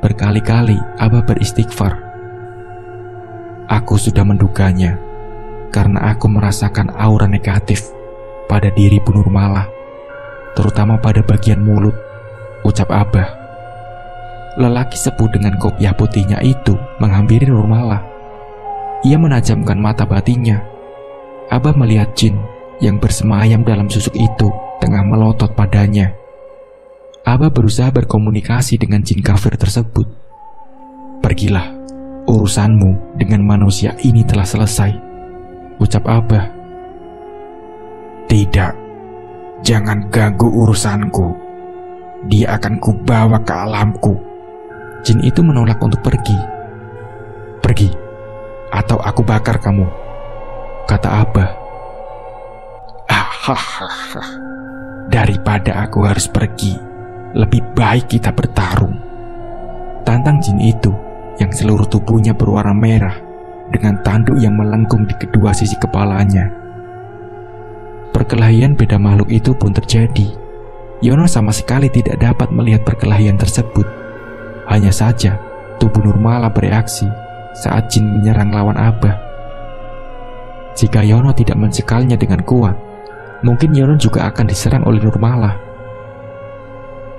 A: Berkali-kali Abah beristighfar. Aku sudah menduganya, karena aku merasakan aura negatif pada diri Bu Nurmala, terutama pada bagian mulut, ucap Abah. Lelaki sepuh dengan kopiah putihnya itu menghampiri Nurmala. Ia menajamkan mata batinnya. Abah melihat jin yang bersemayam dalam susuk itu tengah melotot padanya. Abah berusaha berkomunikasi dengan jin kafir tersebut. Pergilah, urusanmu dengan manusia ini telah selesai, ucap Abah. Tidak, jangan ganggu urusanku. Dia akan kubawa ke alamku. Jin itu menolak untuk pergi. Pergi, atau aku bakar kamu, kata Abah. Daripada aku harus pergi, lebih baik kita bertarung, tantang jin itu yang seluruh tubuhnya berwarna merah dengan tanduk yang melengkung di kedua sisi kepalanya. Perkelahian beda makhluk itu pun terjadi. Yono sama sekali tidak dapat melihat perkelahian tersebut. Hanya saja tubuh Nurmala bereaksi saat jin menyerang lawan Abah. Jika Yono tidak mencekalnya dengan kuat, mungkin Yono juga akan diserang oleh Nurmala.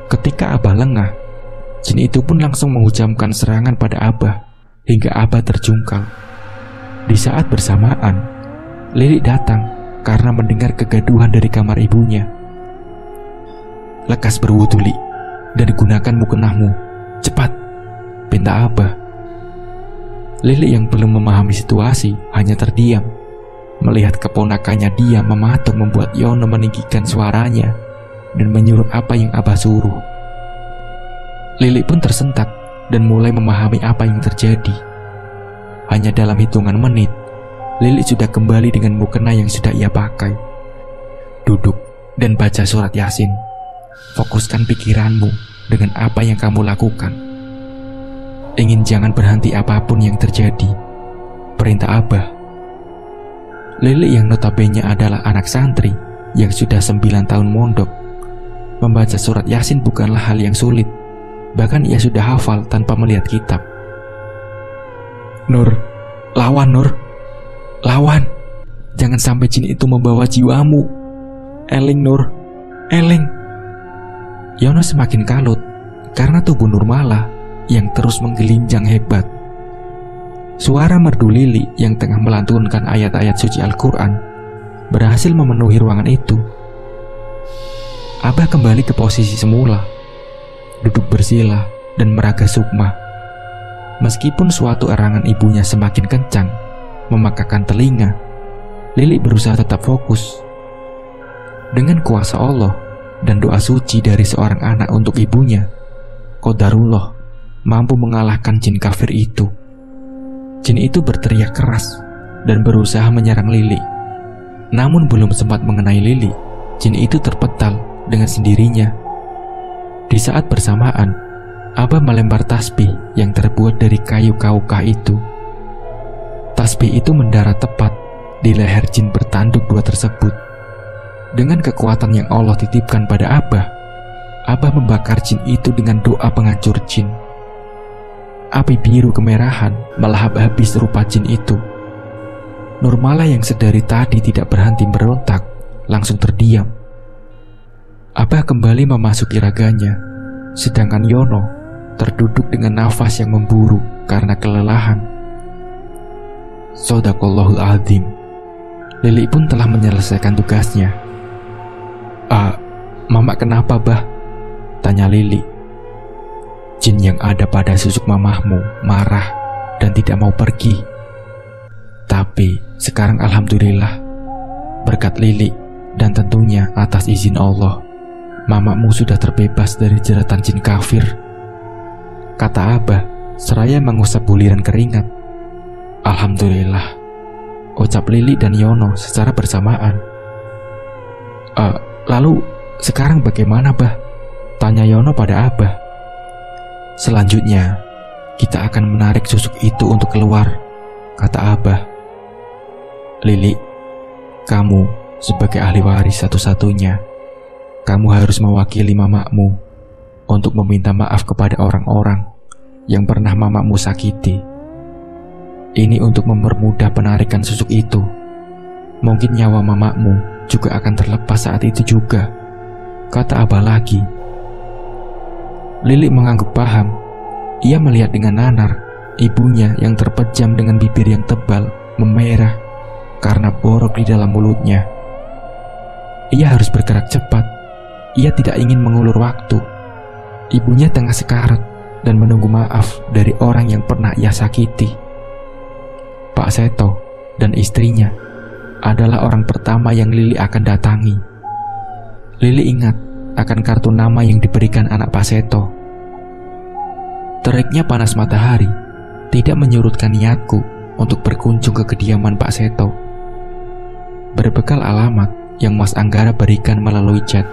A: Ketika Abah lengah, jin itu pun langsung menghujamkan serangan pada Abah hingga Abah terjungkal. Di saat bersamaan, Lili datang karena mendengar kegaduhan dari kamar ibunya. Lekas berwudu, Li, dan gunakan mukenahmu. Cepat, pinta Abah. Lili yang belum memahami situasi hanya terdiam. Melihat keponakannya dia mematung membuat Yono meninggikan suaranya dan menyuruh apa yang Abah suruh. Lili pun tersentak dan mulai memahami apa yang terjadi. Hanya dalam hitungan menit, Lili sudah kembali dengan mukena yang sudah ia pakai. Duduk dan baca surat Yasin. Fokuskan pikiranmu dengan apa yang kamu lakukan. Ingin jangan berhenti apapun yang terjadi. Perintah Abah. Lili yang notabene adalah anak santri yang sudah 9 tahun mondok, membaca surat Yasin bukanlah hal yang sulit. Bahkan ia sudah hafal tanpa melihat kitab. Nur, lawan Nur. Lawan. Jangan sampai jin itu membawa jiwamu. Eling Nur, eling. Yono semakin kalut karena tubuh Nurmala yang terus menggelinjang hebat. Suara merdu Lili yang tengah melantunkan ayat-ayat suci Al-Quran berhasil memenuhi ruangan itu. Abah kembali ke posisi semula, duduk bersila dan meraga sukma. Meskipun suatu erangan ibunya semakin kencang memakakan telinga, Lili berusaha tetap fokus. Dengan kuasa Allah dan doa suci dari seorang anak untuk ibunya, qadarullah mampu mengalahkan jin kafir itu. Jin itu berteriak keras dan berusaha menyerang Lili. Namun belum sempat mengenai Lili, jin itu terpetal dengan sendirinya. Di saat bersamaan, Abah melempar tasbih yang terbuat dari kayu kaukah itu. Tasbih itu mendarat tepat di leher jin bertanduk 2 tersebut. Dengan kekuatan yang Allah titipkan pada Abah membakar jin itu dengan doa penghancur jin. Api biru kemerahan melahap habis rupa jin itu. Nurmala yang sedari tadi tidak berhenti berontak langsung terdiam. Abah kembali memasuki raganya, sedangkan Yono terduduk dengan nafas yang memburu karena kelelahan. Shadaqallahul Azim. Lili pun telah menyelesaikan tugasnya. Mama kenapa, Bah? Tanya Lili. Jin yang ada pada susuk mamahmu marah dan tidak mau pergi. Tapi sekarang alhamdulillah, berkat Lili dan tentunya atas izin Allah, mamamu sudah terbebas dari jeratan jin kafir, kata Abah seraya mengusap buliran keringat. Alhamdulillah, ucap Lili dan Yono secara bersamaan. Lalu sekarang bagaimana, Bah? Tanya Yono pada Abah. Selanjutnya, kita akan menarik susuk itu untuk keluar, kata Abah. Lili, kamu sebagai ahli waris satu-satunya, kamu harus mewakili mamamu untuk meminta maaf kepada orang-orang yang pernah mamamu sakiti. Ini untuk mempermudah penarikan susuk itu. Mungkin nyawa mamamu juga akan terlepas saat itu juga, kata Abah lagi. Lili mengangguk paham. Ia melihat dengan nanar ibunya yang terpejam dengan bibir yang tebal memerah karena borok di dalam mulutnya. Ia harus bergerak cepat. Ia tidak ingin mengulur waktu. Ibunya tengah sekarat dan menunggu maaf dari orang yang pernah ia sakiti. Pak Seto dan istrinya adalah orang pertama yang Lili akan datangi. Lili ingat akan kartu nama yang diberikan anak Pak Seto. Teriknya panas matahari tidak menyurutkan niatku untuk berkunjung ke kediaman Pak Seto. Berbekal alamat yang Mas Anggara berikan melalui chat.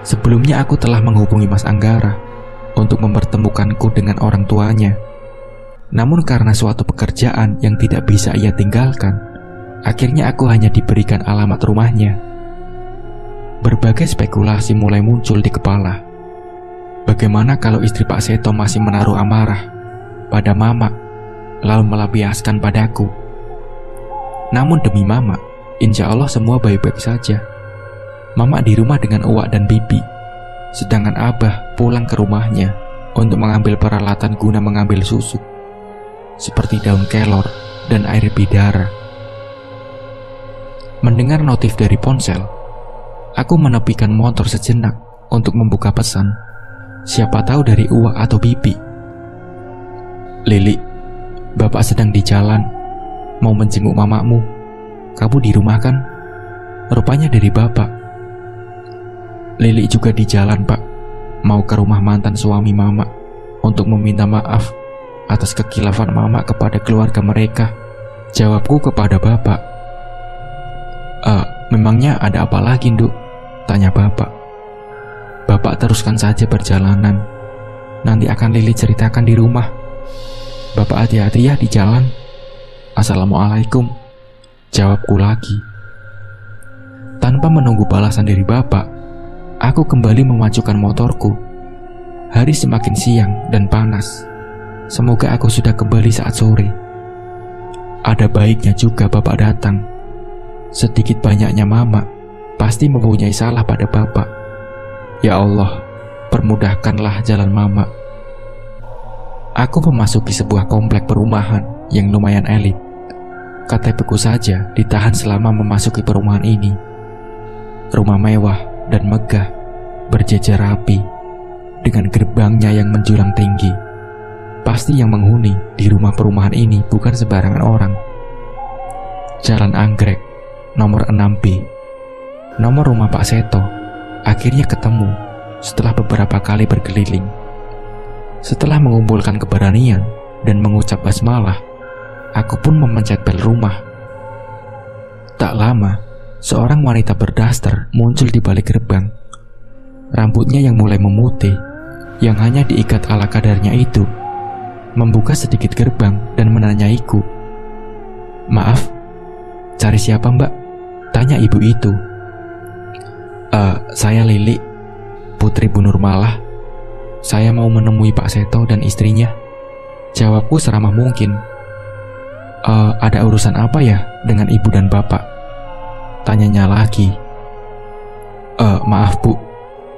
A: Sebelumnya aku telah menghubungi Mas Anggara untuk mempertemukanku dengan orang tuanya. Namun karena suatu pekerjaan yang tidak bisa ia tinggalkan, akhirnya aku hanya diberikan alamat rumahnya. Berbagai spekulasi mulai muncul di kepala. Bagaimana kalau istri Pak Seto masih menaruh amarah pada Mama, lalu melampiaskan padaku? Namun demi Mama, insya Allah semua baik-baik saja. Mama di rumah dengan Uwak dan Bibi, sedangkan Abah pulang ke rumahnya untuk mengambil peralatan guna mengambil susu, seperti daun kelor dan air bidara. Mendengar notif dari ponsel, aku menepikan motor sejenak untuk membuka pesan. Siapa tahu dari Uwak atau Bibi. Lili, Bapak sedang di jalan, mau menjenguk mamamu. Kamu di rumah kan? Rupanya dari Bapak. Lili juga di jalan, Pak, mau ke rumah mantan suami Mama untuk meminta maaf atas kekilafan Mama kepada keluarga mereka. Jawabku kepada bapak. Memangnya ada apa lagi, Nduk? Tanya bapak. Bapak teruskan saja perjalanan. Nanti akan Lili ceritakan di rumah. Bapak hati-hati ya di jalan. Assalamualaikum. Jawabku lagi. Tanpa menunggu balasan dari bapak, aku kembali memajukan motorku. Hari semakin siang dan panas. Semoga aku sudah kembali saat sore. Ada baiknya juga bapak datang. Sedikit banyaknya mama pasti mempunyai salah pada bapak. Ya Allah, permudahkanlah jalan mama. Aku memasuki sebuah komplek perumahan yang lumayan elit. KTP-ku saja ditahan selama memasuki perumahan ini. Rumah mewah dan megah, berjejer rapi, dengan gerbangnya yang menjulang tinggi. Pasti yang menghuni di rumah perumahan ini bukan sembarangan orang. Jalan Anggrek, nomor 6B. Nomor rumah Pak Seto akhirnya ketemu setelah beberapa kali berkeliling. Setelah mengumpulkan keberanian dan mengucap basmalah, aku pun memencet bel rumah. Tak lama, seorang wanita berdaster muncul di balik gerbang. Rambutnya yang mulai memutih, yang hanya diikat ala kadarnya itu, membuka sedikit gerbang dan menanyaiku. Maaf, cari siapa mbak? Tanya ibu itu. Saya Lili, putri Bu Nurmalah. Saya mau menemui Pak Seto dan istrinya. Jawabku seramah mungkin. Ada urusan apa ya dengan ibu dan bapak? Tanyanya lagi. Maaf bu,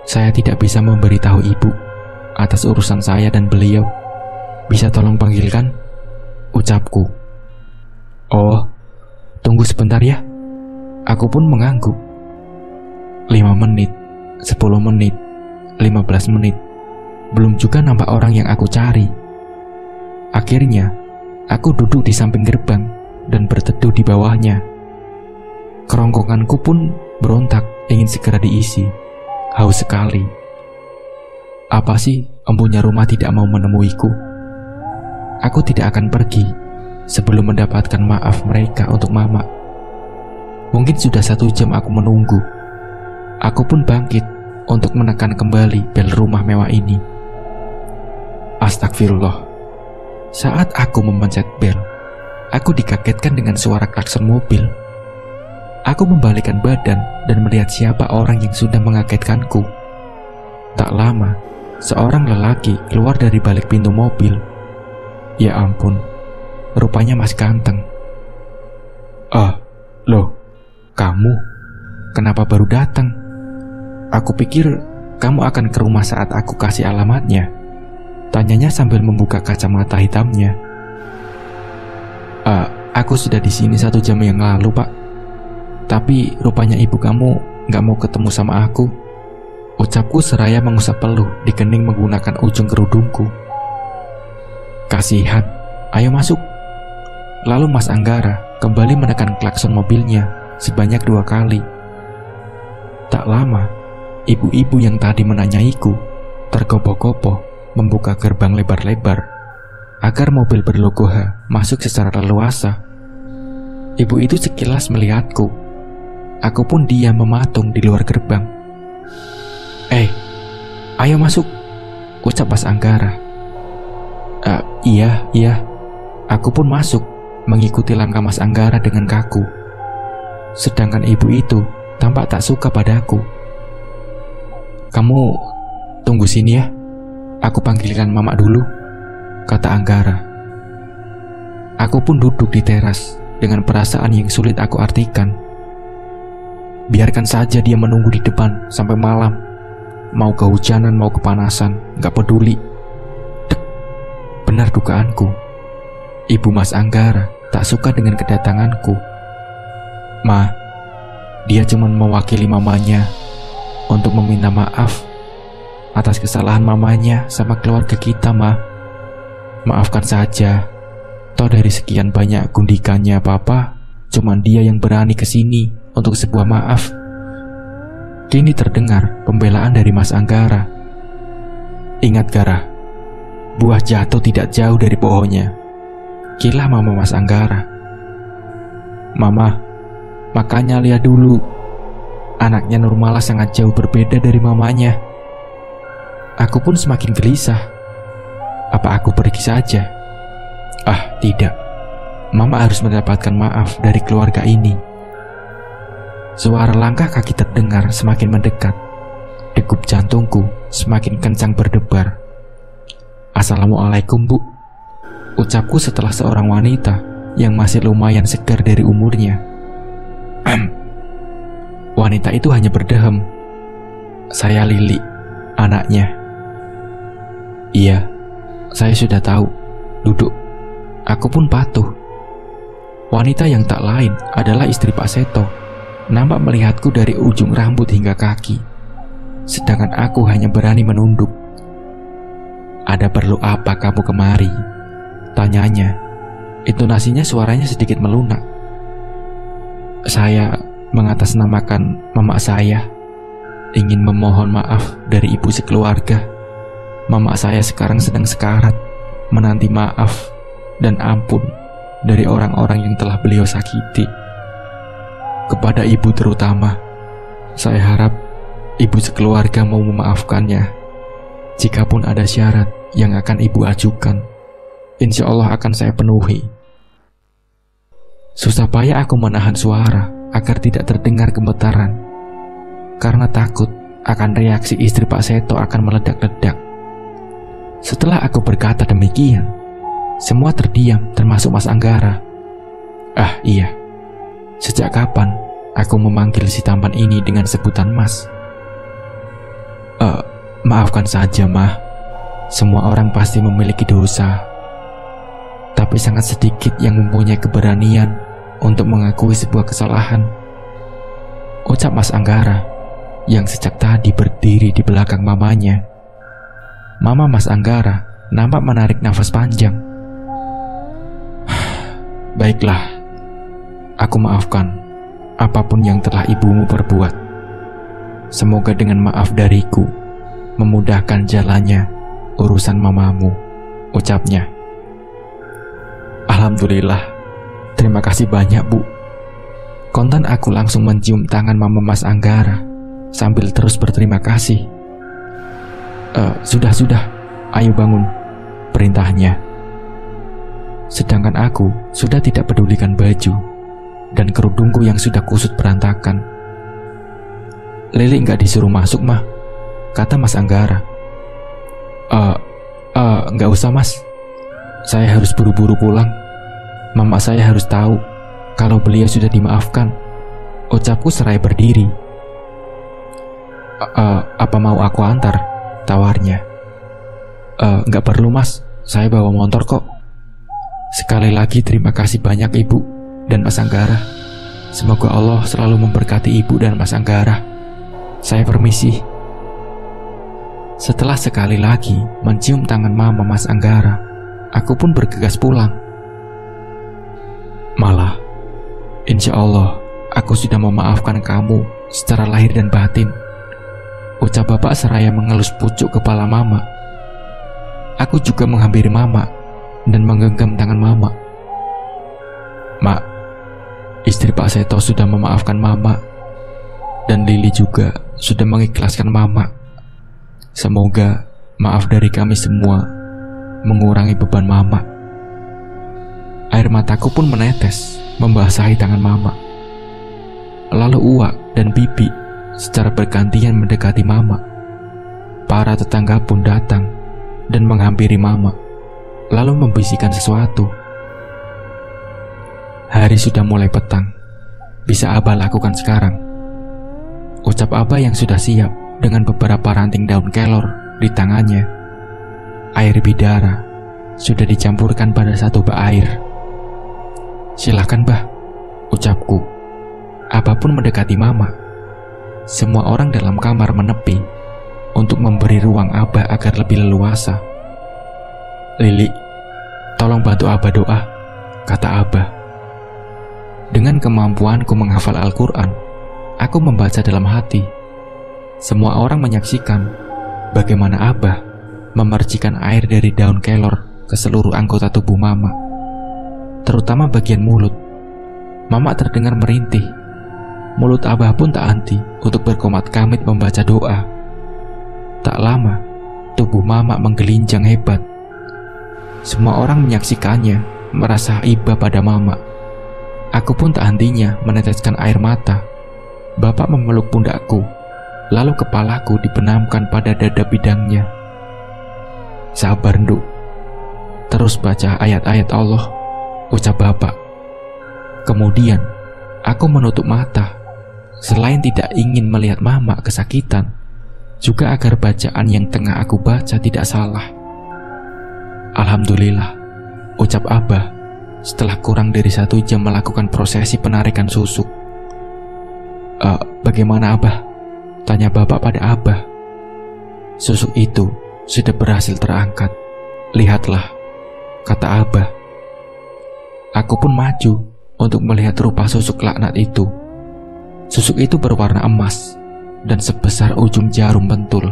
A: saya tidak bisa memberitahu ibu atas urusan saya dan beliau. Bisa tolong panggilkan? Ucapku. Oh, tunggu sebentar ya. Aku pun mengangguk. 5 menit, 10 menit, 15 menit. Belum juga nampak orang yang aku cari. Akhirnya, aku duduk di samping gerbang dan berteduh di bawahnya. Kerongkonganku pun berontak ingin segera diisi. Haus sekali. Apa sih empunya rumah tidak mau menemuiku? Aku tidak akan pergi sebelum mendapatkan maaf mereka untuk mama. Mungkin sudah 1 jam aku menunggu. Aku pun bangkit untuk menekan kembali bel rumah mewah ini. Astagfirullah. Saat aku memencet bel, aku dikagetkan dengan suara klakson mobil. Aku membalikkan badan dan melihat siapa orang yang sudah mengagetkanku. Tak lama, seorang lelaki keluar dari balik pintu mobil. Ya ampun, rupanya Mas Ganteng. Loh, kamu? Kenapa baru datang? Aku pikir kamu akan ke rumah saat aku kasih alamatnya. Tanyanya sambil membuka kacamata hitamnya. Aku sudah di sini 1 jam yang lalu, Pak. Tapi rupanya ibu kamu gak mau ketemu sama aku. Ucapku seraya mengusap peluh di kening menggunakan ujung kerudungku. Kasihan, ayo masuk. Lalu Mas Anggara kembali menekan klakson mobilnya sebanyak 2 kali. Tak lama, ibu-ibu yang tadi menanyaiku tergopoh-gopoh membuka gerbang lebar-lebar agar mobil berlogo H masuk secara leluasa. Ibu itu sekilas melihatku. Aku pun diam mematung di luar gerbang. Ayo masuk, ucap Mas Anggara. Iya. Aku pun masuk, mengikuti langkah Mas Anggara dengan kaku. Sedangkan ibu itu tampak tak suka padaku. Kamu tunggu sini ya, aku panggilkan mama dulu, kata Anggara. Aku pun duduk di teras dengan perasaan yang sulit aku artikan. Biarkan saja dia menunggu di depan sampai malam. Mau kehujanan, mau kepanasan, gak peduli. Dek, benar dugaanku. Ibu Mas Anggara tak suka dengan kedatanganku. Ma, dia cuma mewakili mamanya untuk meminta maaf atas kesalahan mamanya sama keluarga kita, Ma. Maafkan saja. Toh dari sekian banyak gundikannya papa, cuman dia yang berani kesini untuk sebuah maaf. Kini terdengar pembelaan dari Mas Anggara. Ingat Gara, buah jatuh tidak jauh dari pohonnya, kilah mama Mas Anggara. Mama, makanya lihat dulu. Anaknya Nurmala sangat jauh berbeda dari mamanya. Aku pun semakin gelisah. Apa aku pergi saja? Ah, tidak. Mama harus mendapatkan maaf dari keluarga ini. Suara langkah kaki terdengar semakin mendekat. Degup jantungku semakin kencang berdebar. Assalamualaikum, Bu. Ucapku setelah seorang wanita yang masih lumayan segar dari umurnya. Wanita itu hanya berdehem. Saya Lili, anaknya. Iya, saya sudah tahu. Duduk. Aku pun patuh. Wanita yang tak lain adalah istri Pak Seto. Nampak melihatku dari ujung rambut hingga kaki. Sedangkan aku hanya berani menunduk. Ada perlu apa kamu kemari? Tanyanya. Intonasinya suaranya sedikit melunak. Saya mengatasnamakan mama saya. Ingin memohon maaf dari ibu sekeluarga. Mama saya sekarang sedang sekarat, menanti maaf dan ampun dari orang-orang yang telah beliau sakiti. Kepada ibu terutama, saya harap ibu sekeluarga mau memaafkannya. Jikapun ada syarat yang akan ibu ajukan, insya Allah akan saya penuhi. Susah payah aku menahan suara agar tidak terdengar gemetaran, karena takut akan reaksi istri Pak Seto akan meledak-ledak. Setelah aku berkata demikian, semua terdiam termasuk Mas Anggara. Ah iya, sejak kapan aku memanggil si tampan ini dengan sebutan Mas? Maafkan saja, Mah. Semua orang pasti memiliki dosa, tapi sangat sedikit yang mempunyai keberanian untuk mengakui sebuah kesalahan. Ucap Mas Anggara yang sejak tadi berdiri di belakang mamanya. Mama Mas Anggara nampak menarik nafas panjang. Baiklah, aku maafkan apapun yang telah ibumu perbuat. Semoga dengan maaf dariku memudahkan jalannya urusan mamamu, ucapnya. Alhamdulillah, terima kasih banyak, Bu. Kontan aku langsung mencium tangan mama Mas Anggara sambil terus berterima kasih. Sudah, ayo bangun, perintahnya. Sedangkan aku sudah tidak pedulikan baju dan kerudungku yang sudah kusut berantakan. Lili nggak disuruh masuk, Mah, kata Mas Anggara. Nggak usah, Mas. Saya harus buru-buru pulang. Mama saya harus tahu kalau beliau sudah dimaafkan, ucapku seraya berdiri. Apa mau aku antar? Tawarnya. Nggak perlu, Mas. Saya bawa motor kok. Sekali lagi terima kasih banyak Ibu dan Mas Anggara. Semoga Allah selalu memberkati Ibu dan Mas Anggara. Saya permisi. Setelah sekali lagi mencium tangan mama Mas Anggara, aku pun bergegas pulang. Malah, insya Allah aku sudah memaafkan kamu secara lahir dan batin, ucap bapak seraya mengelus pucuk kepala mama. Aku juga menghampiri mama dan menggenggam tangan mama. Mak, istri Pak Seto sudah memaafkan mama, dan Lili juga sudah mengikhlaskan mama. Semoga maaf dari kami semua mengurangi beban mama. Air mataku pun menetes membasahi tangan mama. Lalu Uwa dan Bibi secara bergantian mendekati mama. Para tetangga pun datang dan menghampiri mama, lalu membisikkan sesuatu. Hari sudah mulai petang. Bisa Abah lakukan sekarang, ucap Abah yang sudah siap dengan beberapa ranting daun kelor di tangannya. Air bidara sudah dicampurkan pada satu bak air. Silahkan, Bah, ucapku. Abah pun mendekati mama. Semua orang dalam kamar menepi untuk memberi ruang Abah agar lebih leluasa. Lili, tolong bantu Abah doa, kata Abah. Dengan kemampuanku menghafal Al-Quran, aku membaca dalam hati. Semua orang menyaksikan bagaimana Abah memercikan air dari daun kelor ke seluruh anggota tubuh mama, terutama bagian mulut. Mama terdengar merintih. Mulut Abah pun tak henti untuk berkomat-kamit membaca doa. Tak lama, tubuh Mama menggelinjang hebat. Semua orang menyaksikannya, merasa iba pada Mama. Aku pun tak hentinya meneteskan air mata. Bapak memeluk pundakku, lalu kepalaku dibenamkan pada dada bidangnya. Sabar, Nduk. Terus baca ayat-ayat Allah, ucap Bapak. Kemudian, aku menutup mata. Selain tidak ingin melihat Mama kesakitan, juga agar bacaan yang tengah aku baca tidak salah. Alhamdulillah, ucap Abah setelah kurang dari 1 jam melakukan prosesi penarikan susuk. Bagaimana Abah? Tanya Bapak pada Abah. Susuk itu sudah berhasil terangkat. Lihatlah, kata Abah. Aku pun maju untuk melihat rupa susuk laknat itu. Susuk itu berwarna emas dan sebesar ujung jarum pentul.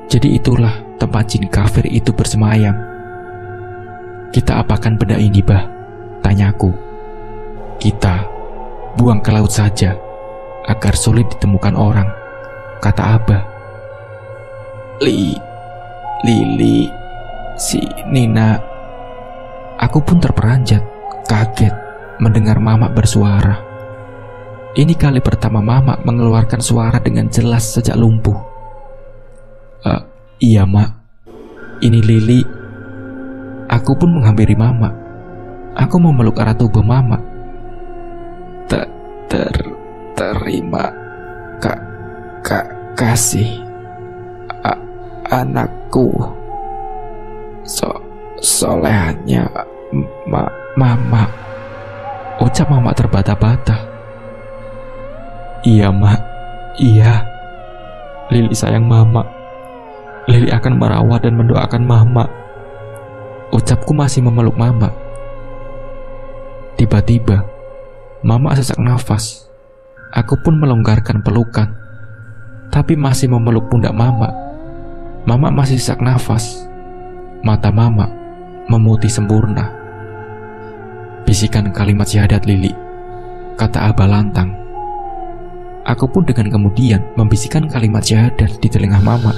A: Jadi itulah tempat jin kafir itu bersemayam. Kita apakan benda ini, Bah? Tanyaku. Kita buang ke laut saja, agar sulit ditemukan orang, kata Abah. Lili, si Nina. Aku pun terperanjat, kaget mendengar Mama bersuara. Ini kali pertama Mama mengeluarkan suara dengan jelas sejak lumpuh. Iya, Mak. Ini Lili. Aku pun menghampiri Mama. Aku memeluk arah tubuh Mama. Terima kasih, anakku. Solehannya Mama, ucap Mama terbata-bata. Iya, Mak. Iya. Lili sayang Mama. Lili akan merawat dan mendoakan Mama. Ucapku masih memeluk Mama. Tiba-tiba, Mama sesak nafas. Aku pun melonggarkan pelukan, tapi masih memeluk pundak Mama. Mama masih sesak nafas. Mata Mama memutih sempurna. Bisikan kalimat syahadat Lili, kata Abah lantang. Aku pun dengan kemudian membisikkan kalimat syahadat di telinga Mama.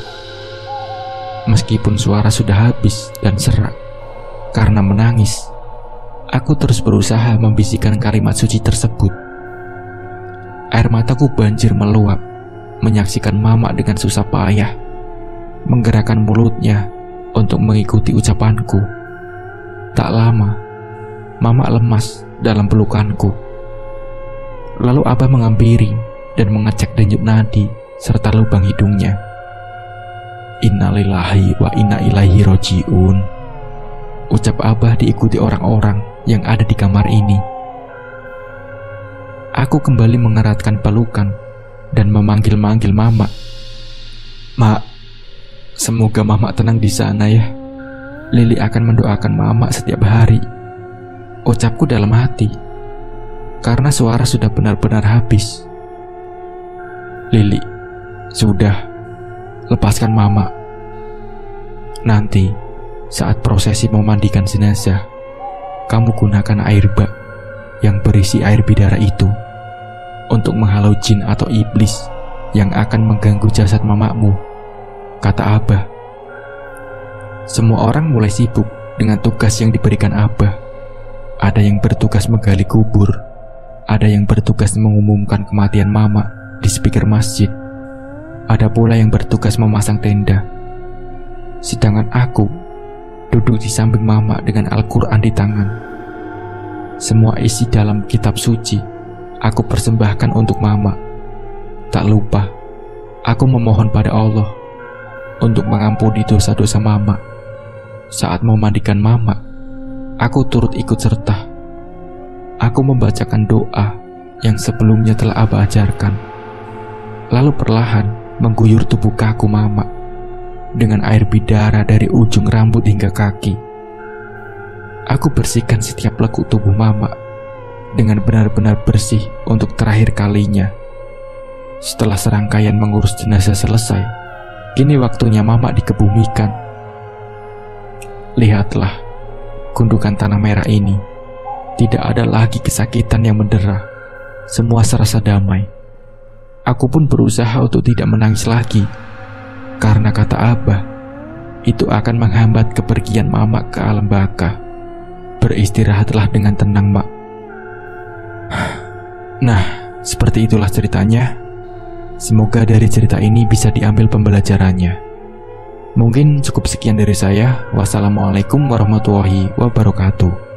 A: Meskipun suara sudah habis dan serak karena menangis, aku terus berusaha membisikkan kalimat suci tersebut. Air mataku banjir meluap menyaksikan Mama dengan susah payah menggerakkan mulutnya untuk mengikuti ucapanku. Tak lama, Mama lemas dalam pelukanku. Lalu Abah menghampiri dan mengecek denyut nadi serta lubang hidungnya. Innalillahi wa inna ilaihi roji'un, ucap Abah diikuti orang-orang yang ada di kamar ini. Aku kembali mengeratkan pelukan dan memanggil-manggil Mama. Mak, semoga Mama tenang di sana ya. Lili akan mendoakan Mama setiap hari, ucapku dalam hati, karena suara sudah benar-benar habis. Lili, sudah, lepaskan Mama. Nanti, saat prosesi memandikan jenazah, kamu gunakan air bak yang berisi air bidara itu untuk menghalau jin atau iblis yang akan mengganggu jasad Mamamu, kata Abah. Semua orang mulai sibuk dengan tugas yang diberikan Abah. Ada yang bertugas menggali kubur, ada yang bertugas mengumumkan kematian Mama di speaker masjid, ada pula yang bertugas memasang tenda. Sedangkan aku duduk di samping Mama dengan Al-Quran di tangan. Semua isi dalam kitab suci aku persembahkan untuk Mama. Tak lupa, aku memohon pada Allah untuk mengampuni dosa-dosa Mama. Saat memandikan Mama, aku turut ikut serta. Aku membacakan doa yang sebelumnya telah Abah ajarkan, lalu perlahan mengguyur tubuh kaku Mama dengan air bidara dari ujung rambut hingga kaki. Aku bersihkan setiap lekuk tubuh Mama dengan benar-benar bersih untuk terakhir kalinya. Setelah serangkaian mengurus jenazah selesai, kini waktunya Mama dikebumikan. Lihatlah gundukan tanah merah ini. Tidak ada lagi kesakitan yang mendera. Semua serasa damai. Aku pun berusaha untuk tidak menangis lagi. Karena kata Abah, itu akan menghambat kepergian Mama ke alam baka. Beristirahatlah dengan tenang, Mak. Nah, seperti itulah ceritanya. Semoga dari cerita ini bisa diambil pembelajarannya. Mungkin cukup sekian dari saya. Wassalamualaikum warahmatullahi wabarakatuh.